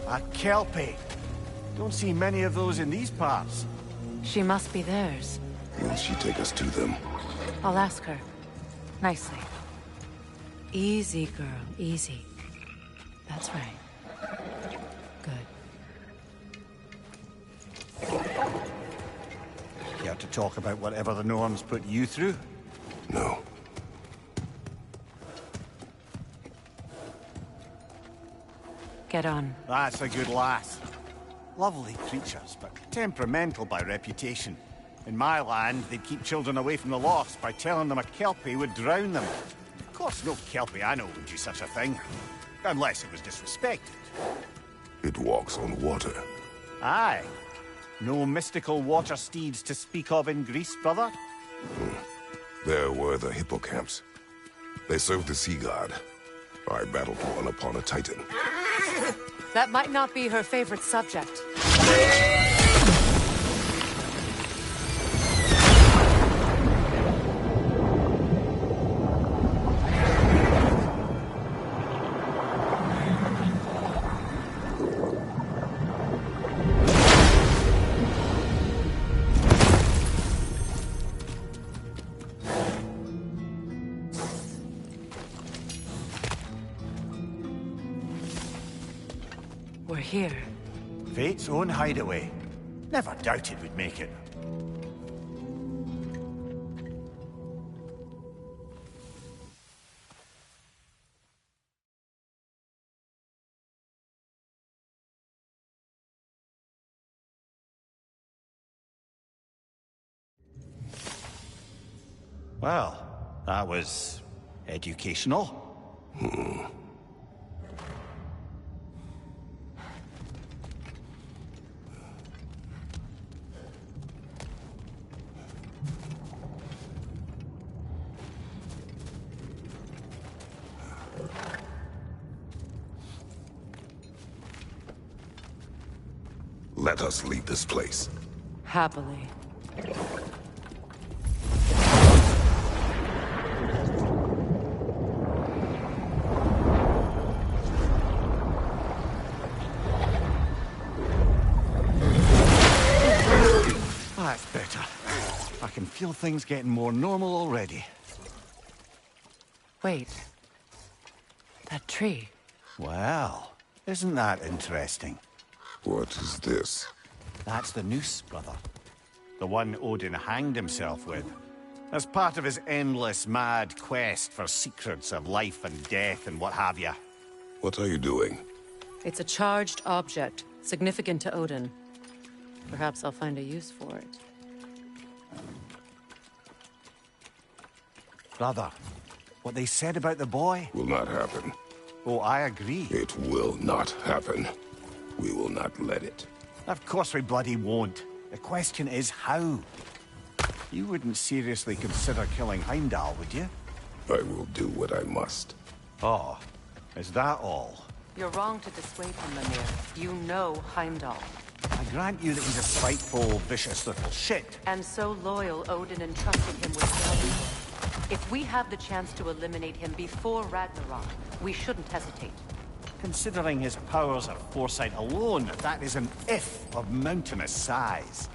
A Kelpie. Don't see many of those in these parts. She must be theirs. Will she take us to them? I'll ask her. Nicely. Easy, girl. Easy. That's right. Good. Care to talk about whatever the Norns put you through? No. Get on. That's a good lass. Lovely creatures, but temperamental by reputation. In my land, they'd keep children away from the lost by telling them a Kelpie would drown them. Of course, no Kelpie I know would do such a thing. Unless it was disrespected. It walks on water. Aye. No mystical water steeds to speak of in Greece, brother? There were the hippocamps. They served the sea god. I battled one upon a titan. That might not be her favorite subject. We're here. Fate's own hideaway. Never doubted we'd make it. Well, that was educational. Let us leave this place. Happily. That's better. I can feel things getting more normal already. Wait. That tree. Well, isn't that interesting? What is this? That's the noose, brother. The one Odin hanged himself with. As part of his endless, mad quest for secrets of life and death and what have you. What are you doing? It's a charged object, significant to Odin. Perhaps I'll find a use for it. Brother, what they said about the boy? Will not happen. Oh, I agree. It will not happen. We will not let it. Of course we bloody won't. The question is how. You wouldn't seriously consider killing Heimdall, would you? I will do what I must. Oh, is that all? You're wrong to dissuade him, Mimir. You know Heimdall. I grant you that he's a spiteful, vicious little shit. And so loyal, Odin entrusted him with Svalbard. If we have the chance to eliminate him before Ragnarok, we shouldn't hesitate. Considering his powers of foresight alone, that is an if of mountainous size.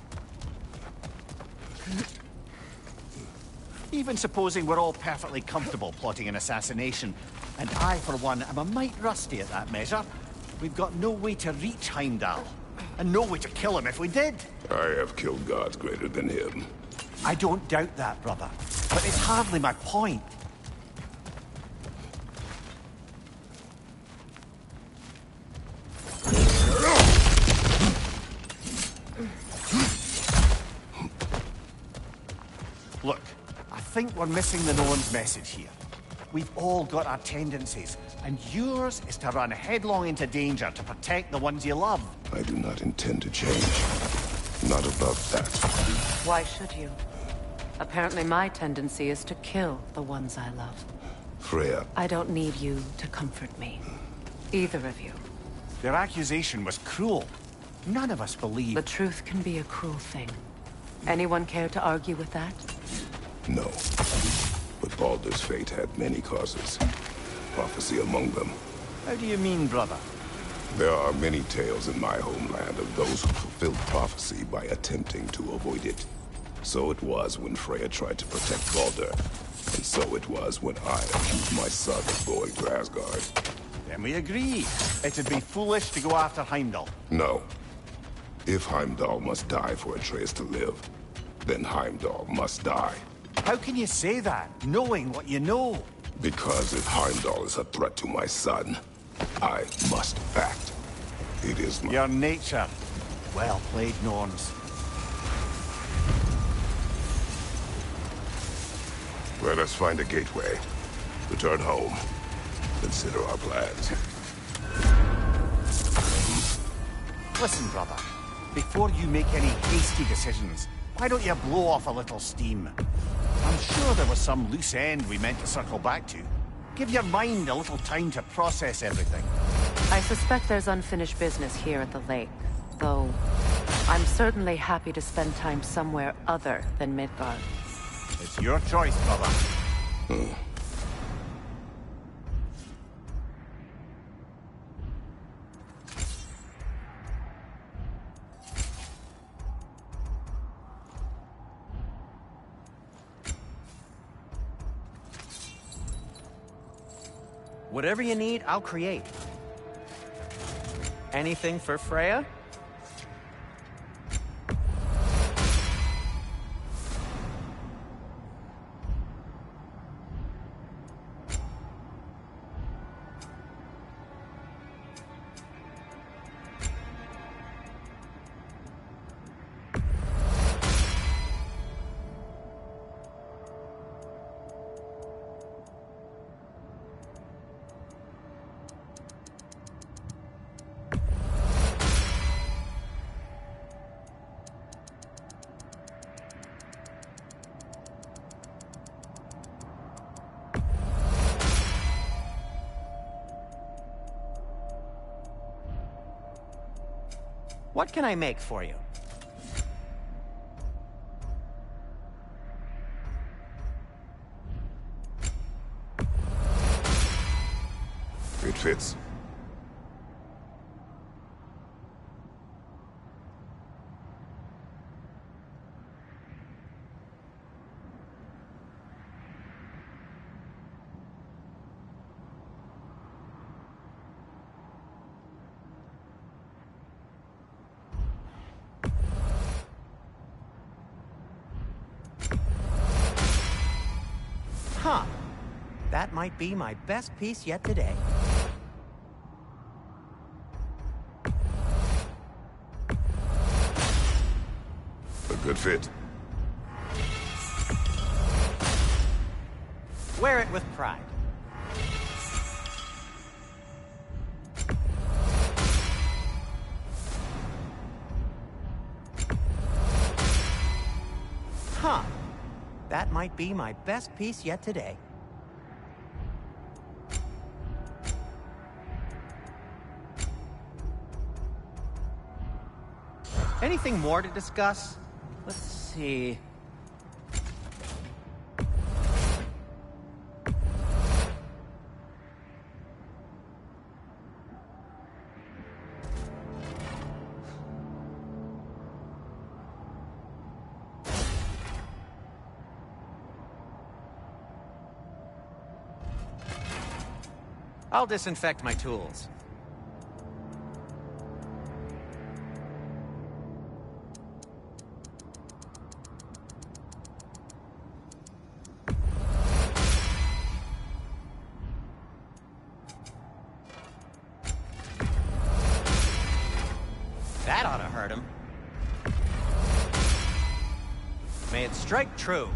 Even supposing we're all perfectly comfortable plotting an assassination, and I, for one, am a mite rusty at that measure, we've got no way to reach Heimdall, and no way to kill him if we did. I have killed gods greater than him. I don't doubt that, brother, but it's hardly my point. Look, I think we're missing the Norn's message here. We've all got our tendencies, and yours is to run headlong into danger to protect the ones you love. I do not intend to change. Not about that. Why should you? Apparently my tendency is to kill the ones I love. Freya. I don't need you to comfort me. Either of you. Their accusation was cruel. None of us believe... The truth can be a cruel thing. Anyone care to argue with that? No. But Baldur's fate had many causes. Prophecy among them. How do you mean, brother? There are many tales in my homeland of those who fulfilled prophecy by attempting to avoid it. So it was when Freya tried to protect Baldur. And so it was when I accused my son of going to Asgard. Then we agree. It'd be foolish to go after Heimdall. No. If Heimdall must die for Atreus to live, then Heimdall must die. How can you say that, knowing what you know? Because if Heimdall is a threat to my son, I must act. It is my... Your nature. Well played, Norns. Let us find a gateway. Return home. Consider our plans. Listen, brother. Before you make any hasty decisions, why don't you blow off a little steam? I'm sure there was some loose end we meant to circle back to. Give your mind a little time to process everything. I suspect there's unfinished business here at the lake, though I'm certainly happy to spend time somewhere other than Midgard. It's your choice, brother. Whatever you need, I'll create. Anything for Freya? What can I make for you? It fits. Huh. That might be my best piece yet today. A good fit. Wear it with pride. Huh. That might be my best piece yet today. Anything more to discuss? Let's see. I'll disinfect my tools. That ought to hurt him. May it strike true.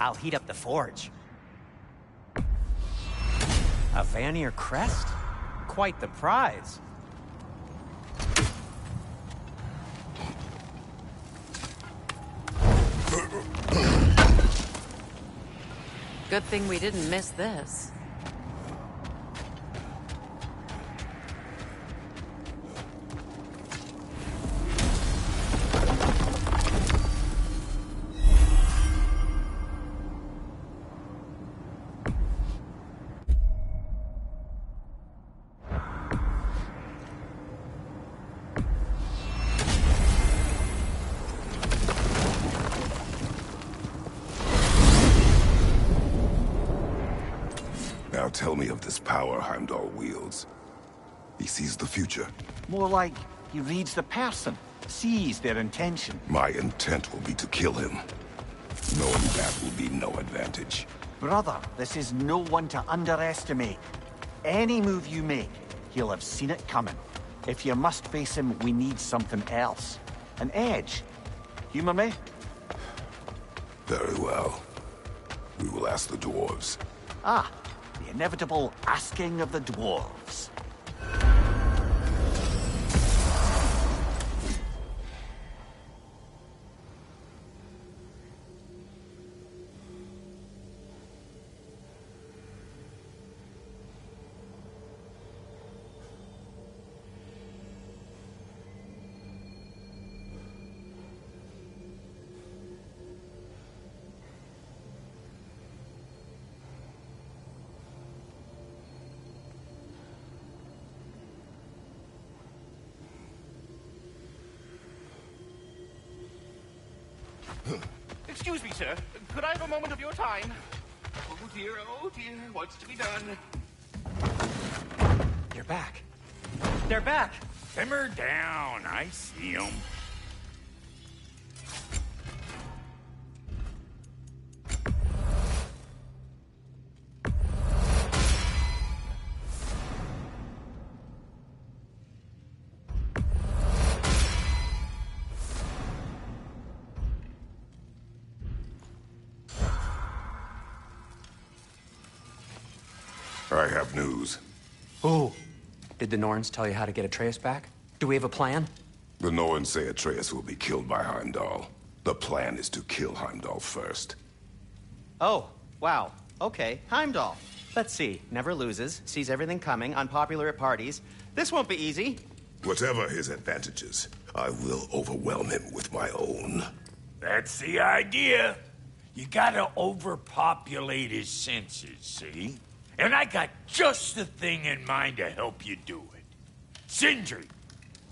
I'll heat up the forge. A Vanir crest? Quite the prize. Good thing we didn't miss this. tell me of this power Heimdall wields. He sees the future. More like he reads the person, sees their intention. My intent will be to kill him. Knowing that will be no advantage. Brother, this is no one to underestimate. Any move you make, he'll have seen it coming. If you must face him, we need something else. An edge. Humor me? Very well. We will ask the dwarves. Ah, the inevitable asking of the dwarves. Excuse me, sir. Could I have a moment of your time? Oh dear, what's to be done? They're back. They're back! Simmer down, I see them. I have news. Oh. Did the Norns tell you how to get Atreus back? Do we have a plan? The Norns say Atreus will be killed by Heimdall. The plan is to kill Heimdall first. Oh, wow. Okay, Heimdall. Let's see. Never loses, sees everything coming, unpopular at parties. This won't be easy. Whatever his advantages, I will overwhelm him with my own. That's the idea. You gotta overpopulate his senses, see? And I got just the thing in mind to help you do it. Sindri,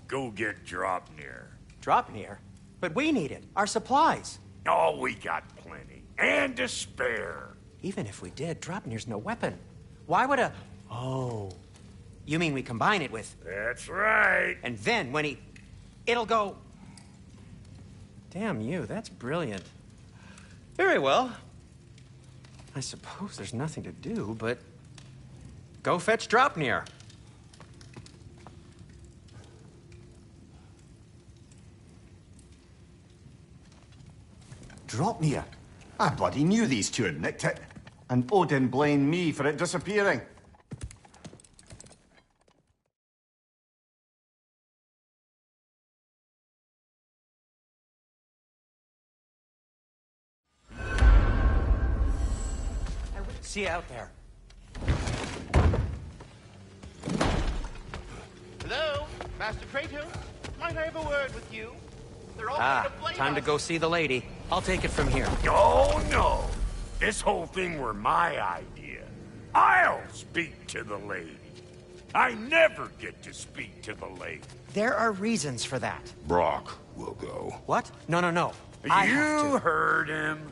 go get Draupnir. Draupnir? But we need it. Our supplies. Oh, we got plenty. And to spare. Even if we did, Draupnir's no weapon. Why would a... Oh. You mean we combine it with... That's right. And then when he... It'll go... Damn you, that's brilliant. Very well. I suppose there's nothing to do, but... Go fetch Draupnir. Draupnir? I bloody knew these two had nicked it. And Odin blamed me for it disappearing. See you out there. Hello, Master Kratos? Might I have a word with you? They're all trying to blame Time to us. go see the lady. I'll take it from here. Oh, no. This whole thing were my idea. I'll speak to the lady. I never get to speak to the lady. There are reasons for that. Brock will go. What? No. You heard him.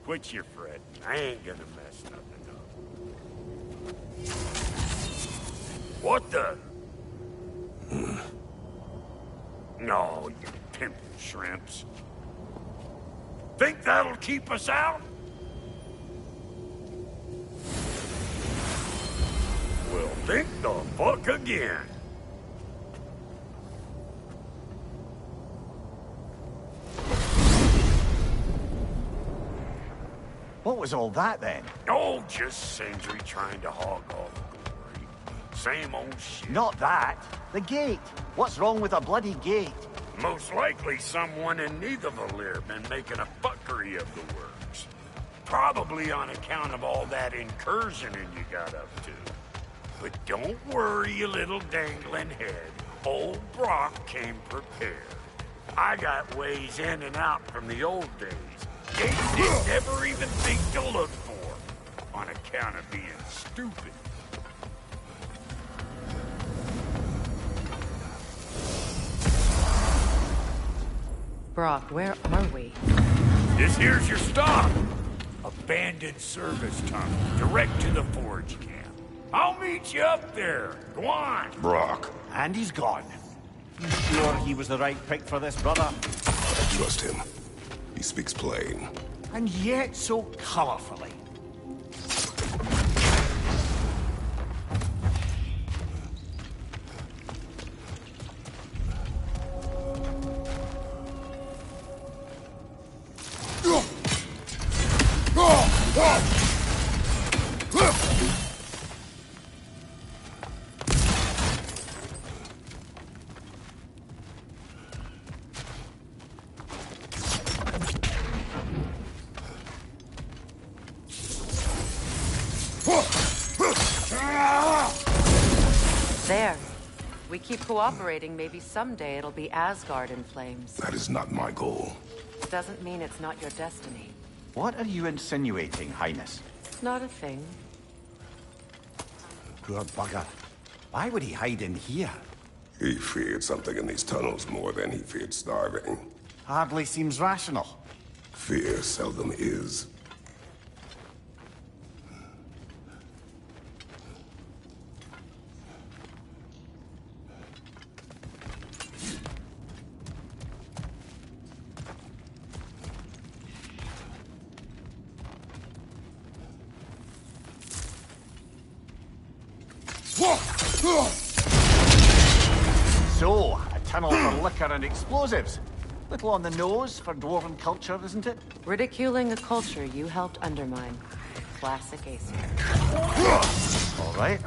Quit your fretting. I ain't gonna mess nothing up. What the? No, you pimple shrimps. Think that'll keep us out? Well, think the fuck again. What was all that then? Oh, just Sindri trying to hog all the glory. Same old shit. Not that. The gate. What's wrong with a bloody gate? Most likely someone in Nidavellir been making a fuckery of the works. Probably on account of all that incursioning you got up to. But don't worry, you little dangling head. Old Brock came prepared. I got ways in and out from the old days. Gates didn't ever even think to look for, on account of being stupid. Brock, where are we? This here's your stop. Abandoned service tunnel, direct to the forge camp. I'll meet you up there. Go on. Brock. And he's gone. You sure he was the right pick for this, brother? I trust him. He speaks plain. And yet so colorfully. There. We keep cooperating, maybe someday it'll be Asgard in flames. That is not my goal. Doesn't mean it's not your destiny. What are you insinuating, Highness? Not a thing. Poor bugger. Why would he hide in here? He feared something in these tunnels more than he feared starving. Hardly seems rational. Fear seldom is. So, a tunnel for liquor and explosives. Little on the nose for dwarven culture, isn't it? Ridiculing a culture you helped undermine. Classic Aesir. All right.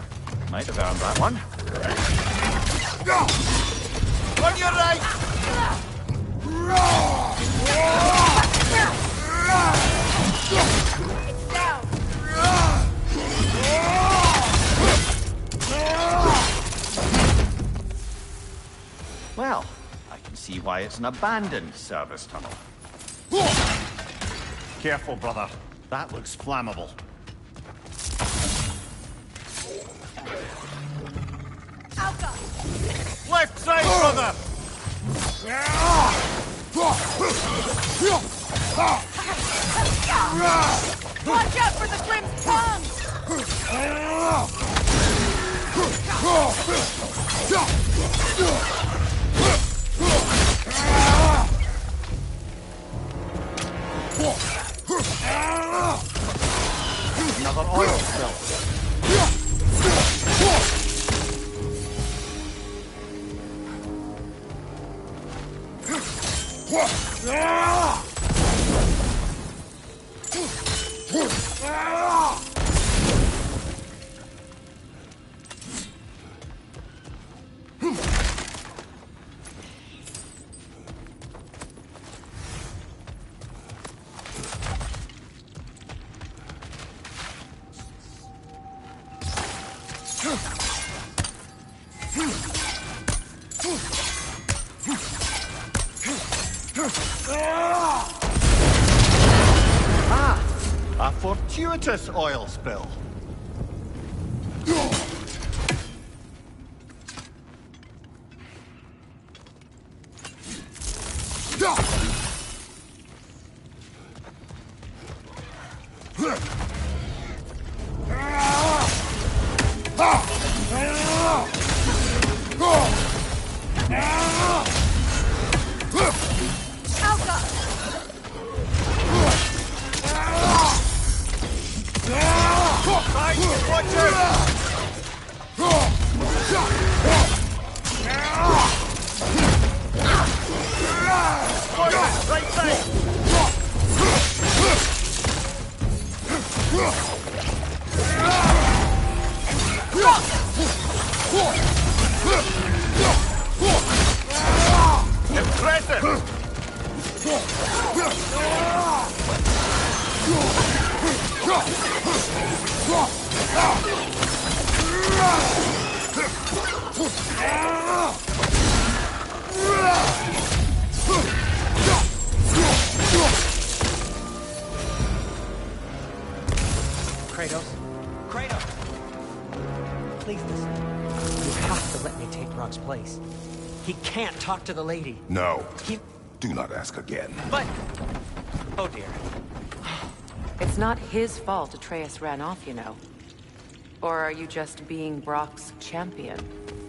Might have earned that one. On your right! Well, I can see why it's an abandoned service tunnel. Careful, brother. That looks flammable. Left side, brother! Watch out for the Glim's tongue! Another oil spill. A fortuitous oil spill. Kratos? Kratos! Please listen. You have to let me take Brock's place. He can't talk to the lady. No. Do not ask again. But... Oh dear. It's not his fault Atreus ran off, you know. Or are you just being Brock's champion?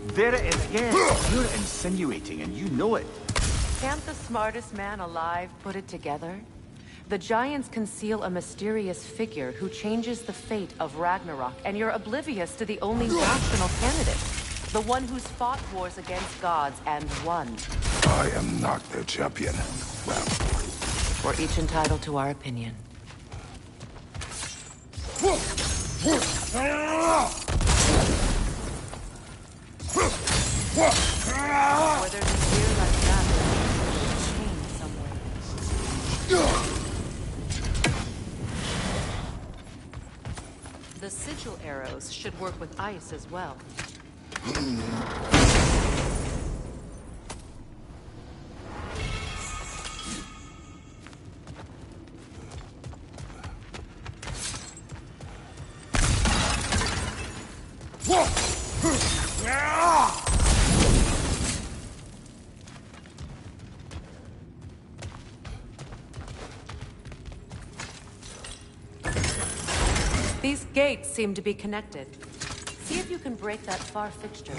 There it is again. You're insinuating, and you know it. Can't the smartest man alive put it together? The Giants conceal a mysterious figure who changes the fate of Ragnarok, and you're oblivious to the only rational candidate. The one who's fought wars against gods and won. I am not their champion. Well, we're each entitled to our opinion. Where there's a fear like that, there's a chain somewhere. The sigil arrows should work with ice as well. These gates seem to be connected. See if you can break that far fixture.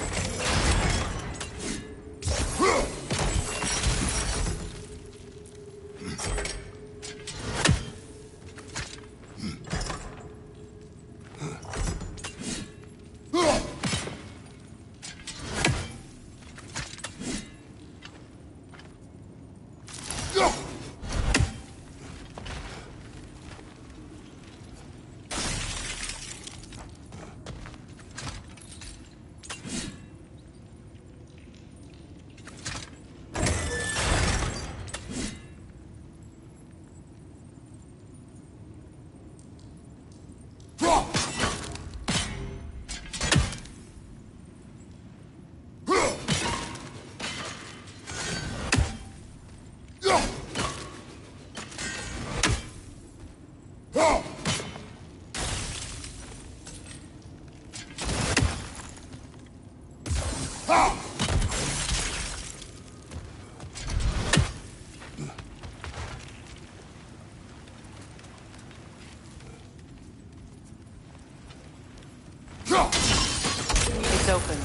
It's open.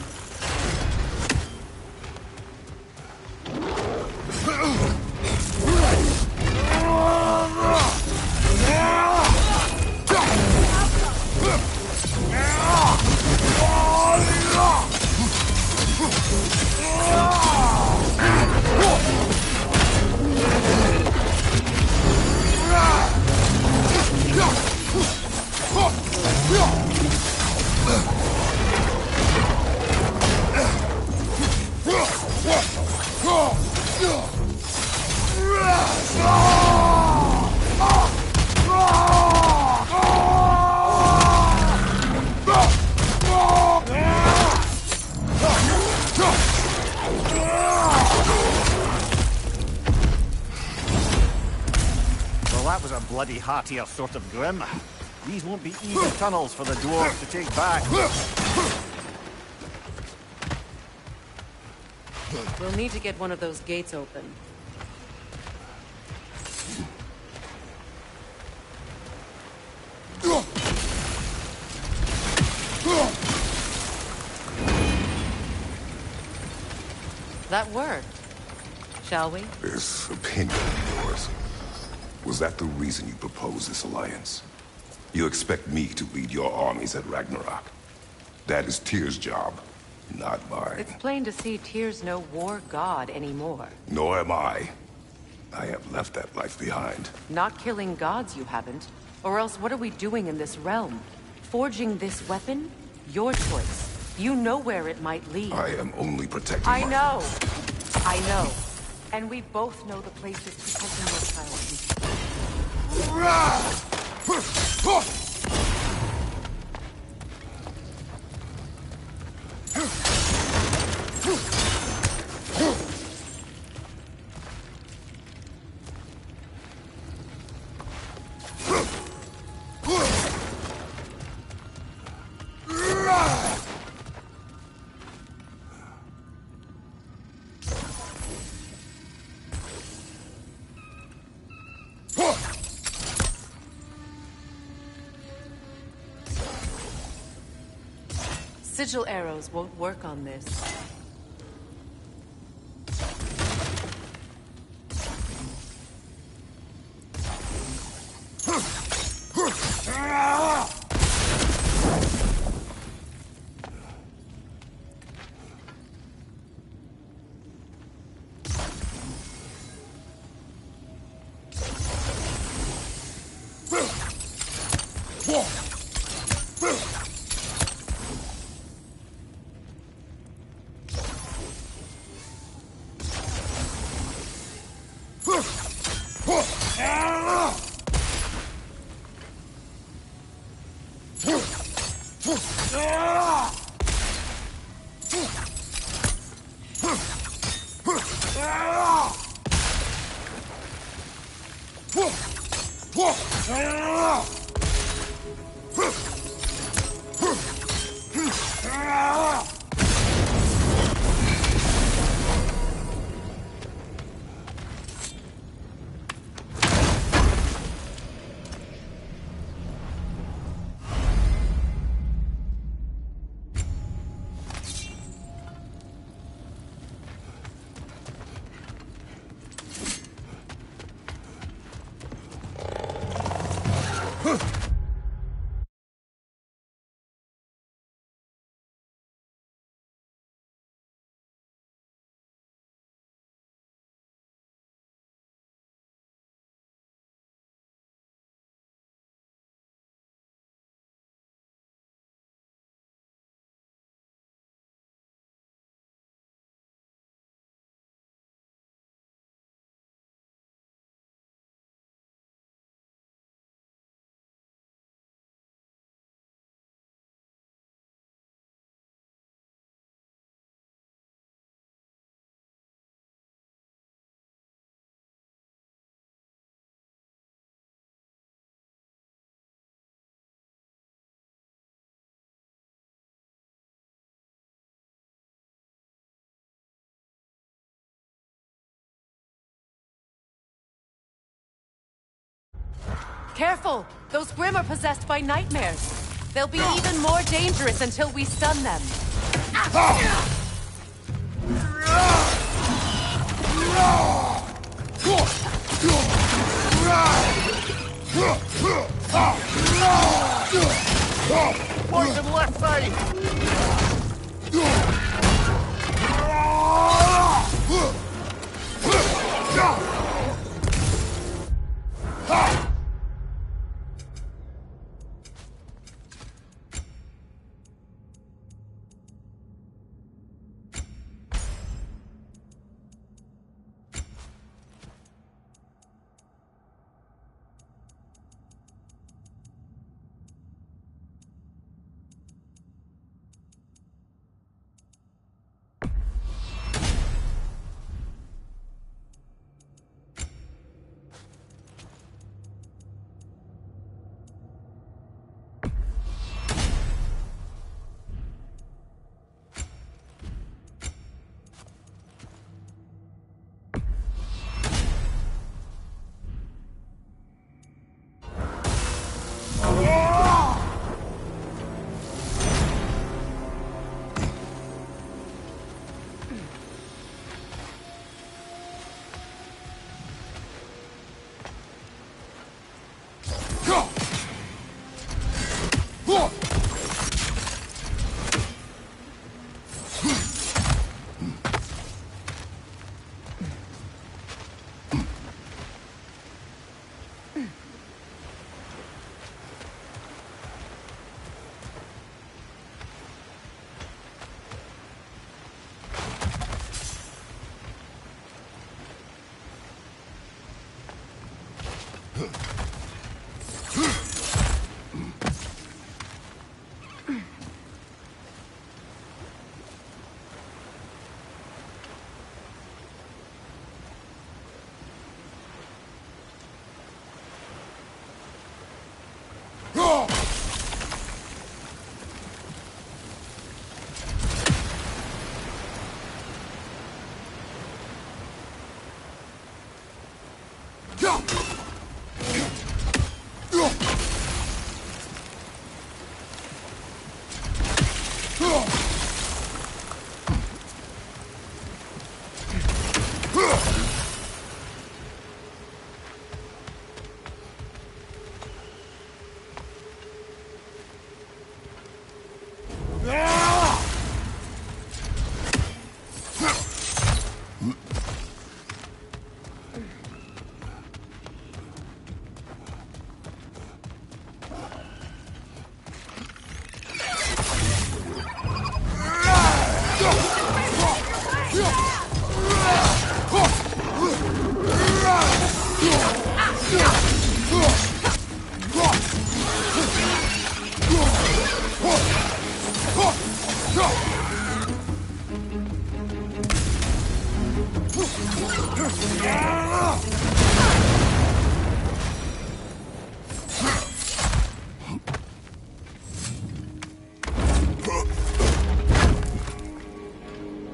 That was a bloody heartier sort of grim. These won't be easy tunnels for the dwarves to take back. We'll need to get one of those gates open. That worked. Shall we? This opinion of yours, was that the reason you proposed this alliance? You expect me to lead your armies at Ragnarok? That is Tyr's job, not mine. It's plain to see Tyr's no war god anymore. Nor am I. I have left that life behind. Not killing gods, you haven't. Or else what are we doing in this realm? Forging this weapon? Your choice. You know where it might lead. I am only protecting I know. And we both know the places protecting your child. Sigil arrows won't work on this. Careful! Those Grimm are possessed by nightmares. They'll be even more dangerous until we stun them. Poison left side!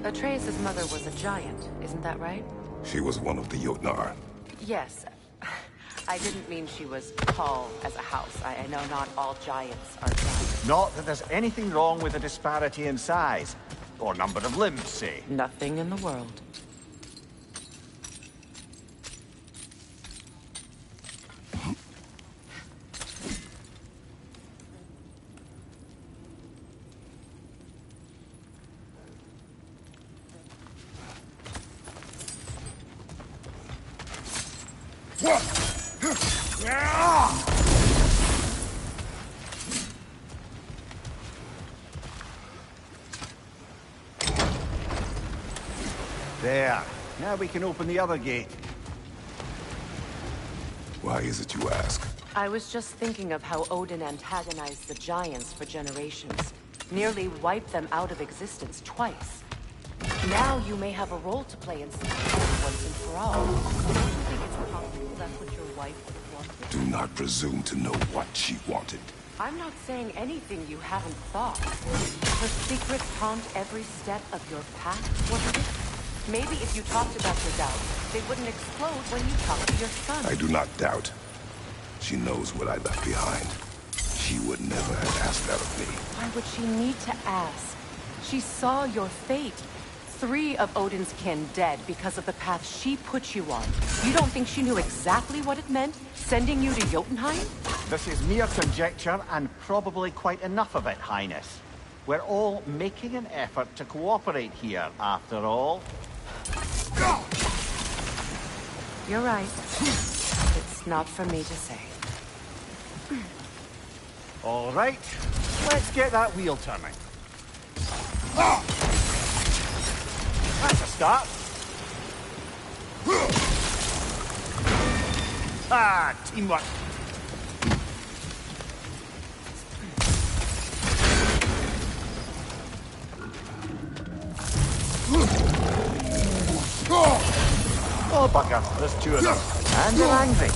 Atreus' mother was a giant, isn't that right? She was one of the Jotnar. Yes. I didn't mean she was tall as a house. I know not all giants are giants. Not that there's anything wrong with a disparity in size. Or number of limbs, say. Nothing in the world. There. Now we can open the other gate. Why is it you ask? I was just thinking of how Odin antagonized the giants for generations. Nearly wiped them out of existence twice. Now you may have a role to play in something once and for all. Don't you think it's possible that's what your wife would have wanted? Do not presume to know what she wanted. I'm not saying anything you haven't thought. Her secrets haunt every step of your path, wasn't it? Maybe if you talked about your doubts, they wouldn't explode when you talked to your son. I do not doubt. She knows what I left behind. She would never have asked that of me. Why would she need to ask? She saw your fate. 3 of Odin's kin dead because of the path she put you on. You don't think she knew exactly what it meant, sending you to Jotunheim? This is mere conjecture, and probably quite enough of it, Highness. We're all making an effort to cooperate here, after all. You're right. It's not for me to say. All right, let's get that wheel turning. That's a start. Ah, teamwork. Oh, bugger, there's 2 of them. And they're angry.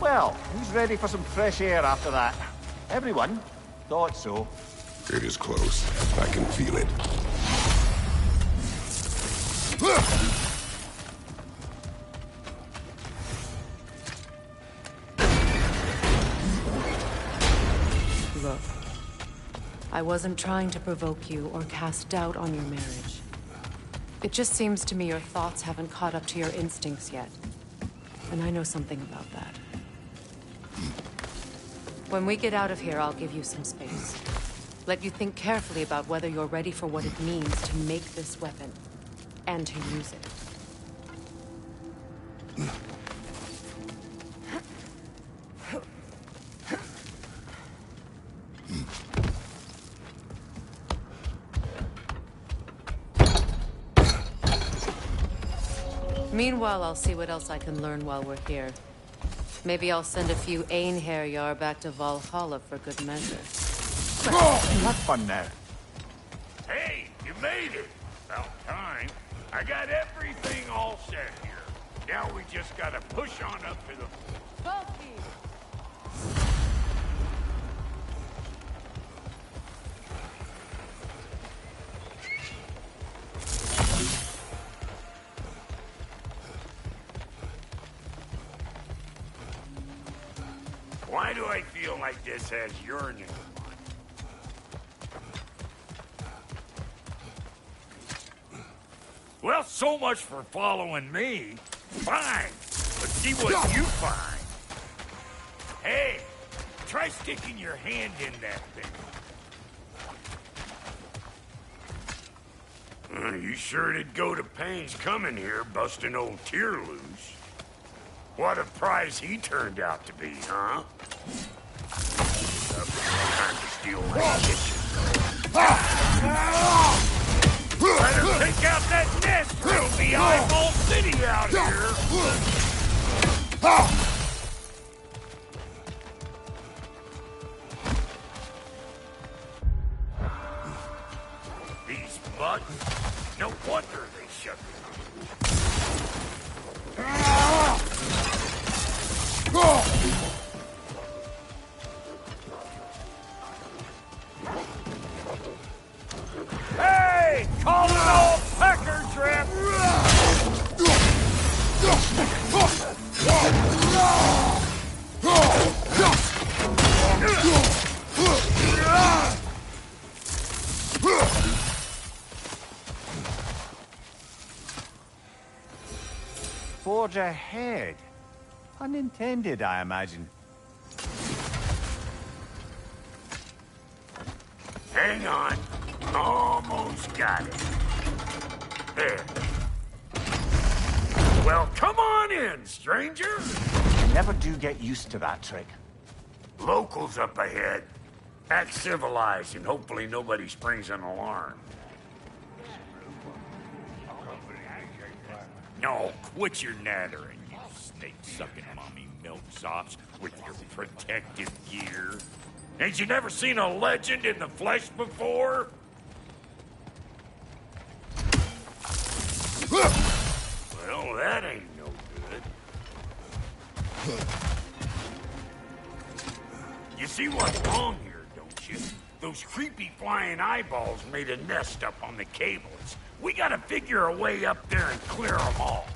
Well, who's ready for some fresh air after that? Everyone? Thought so. It is close. I can feel it. Look, I wasn't trying to provoke you or cast doubt on your marriage. It just seems to me your thoughts haven't caught up to your instincts yet. And I know something about that. When we get out of here, I'll give you some space. Let you think carefully about whether you're ready for what it means to make this weapon, and to use it. Meanwhile, I'll see what else I can learn while we're here. Maybe I'll send a few Einherjar back to Valhalla for good measure. Have fun now. Hey, you made it. About time. I got everything all set here. Now we just gotta push on up to the... like this has your name on it. Well, so much for following me. Fine. Let's see what you find. Hey, try sticking your hand in that thing. You sure did go to pains coming here, busting old Tyr loose. What a prize he turned out to be, huh? Time to steal my kitchen. Better take out that nest, or it'll be Eyeball City out here. These buttons, no wonder they shut me. Hey! Call it old pecker trip! Forge ahead. Unintended, I imagine. Hang on. Almost got it. There. Well, come on in, stranger. Never do get used to that trick. Locals up ahead. Act civilized and hopefully nobody springs an alarm. No, quit your nattering, you snake-sucking mommy milksops with your protective gear. Ain't you never seen a legend in the flesh before? Well, that ain't no good. You see what's wrong here, don't you? Those creepy flying eyeballs made a nest up on the cables. We gotta figure a way up there and clear them all.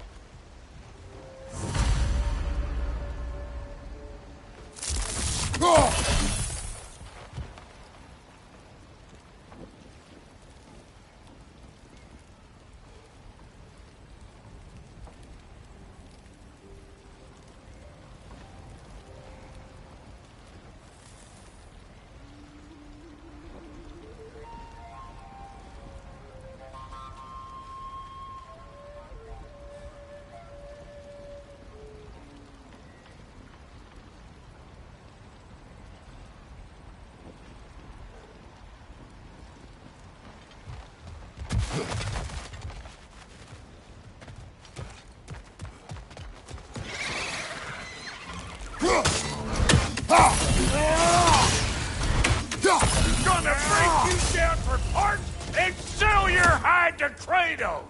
Gonna break you down for parts and sell your hide to Kratos!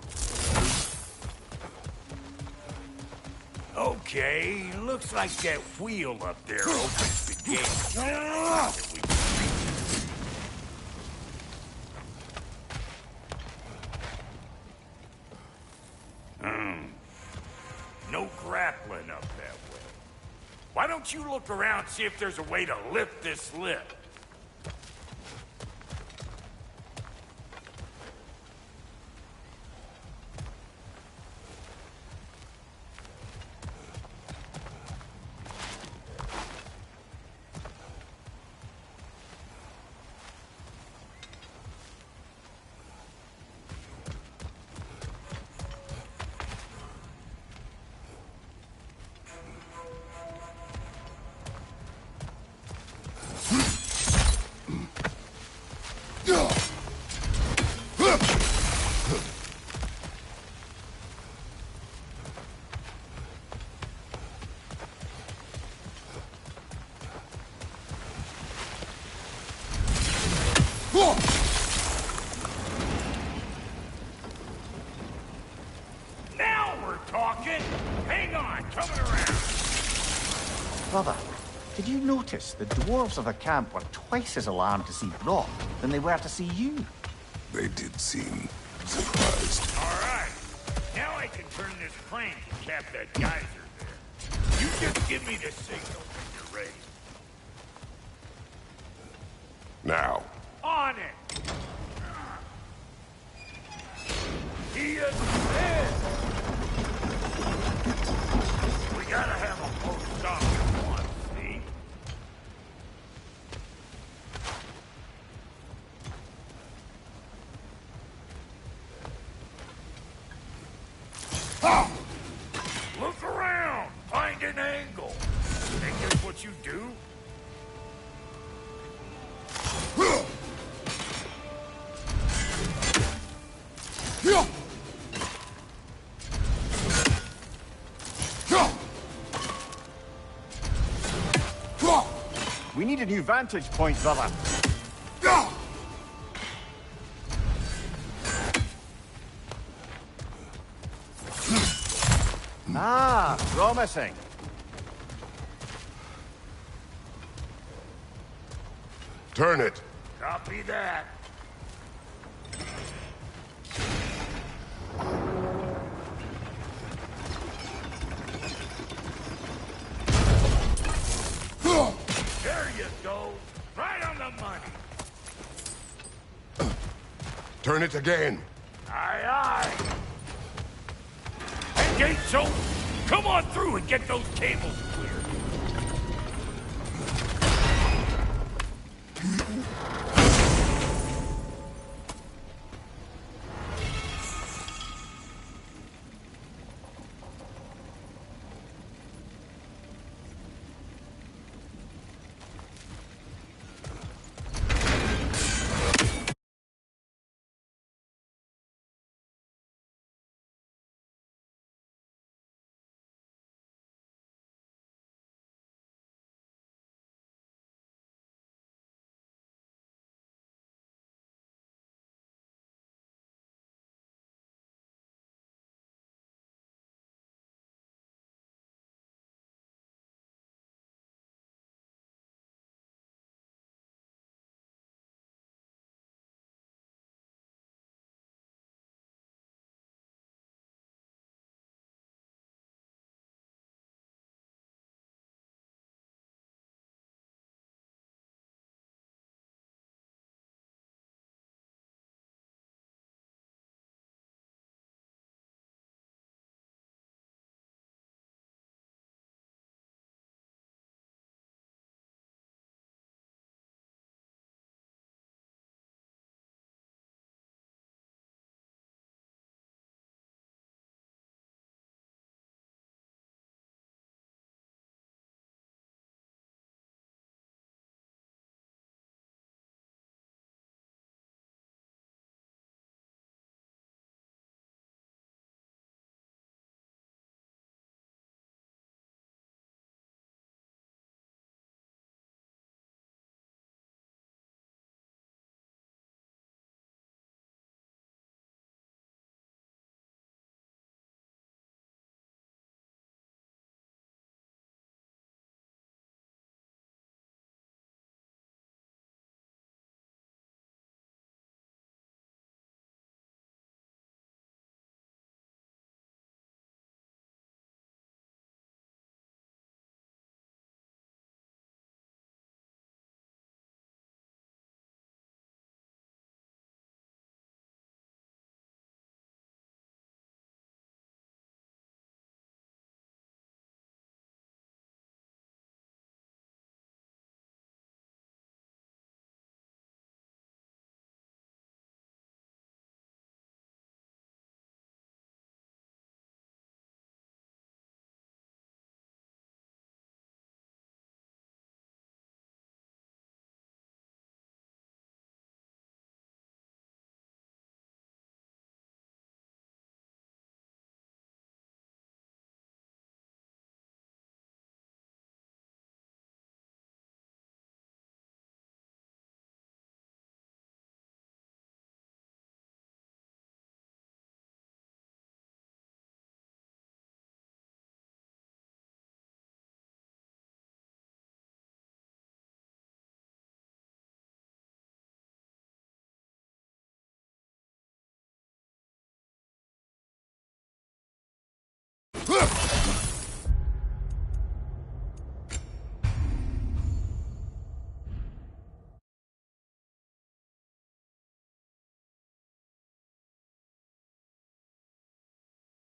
Okay, looks like that wheel up there opens the gate. No grappling up that way. Why don't you look around, see if there's a way to lift this lid? Now we're talking! Hang on, coming around! Brother, did you notice the dwarves of the camp were twice as alarmed to see Brok than they were to see you? They did seem surprised. All right, now I can turn this crank and cap that geyser there. You just give me the signal when you're ready. Now. On it! He assists! We gotta have a post up at once, see? Look around! Find an angle! Think that's what you do? We need a new vantage point, brother. Ah, promising. Turn it. Copy that. There you go. Right on the money. Turn it again. Aye, aye. And gates open. Come on through and get those cables cleared.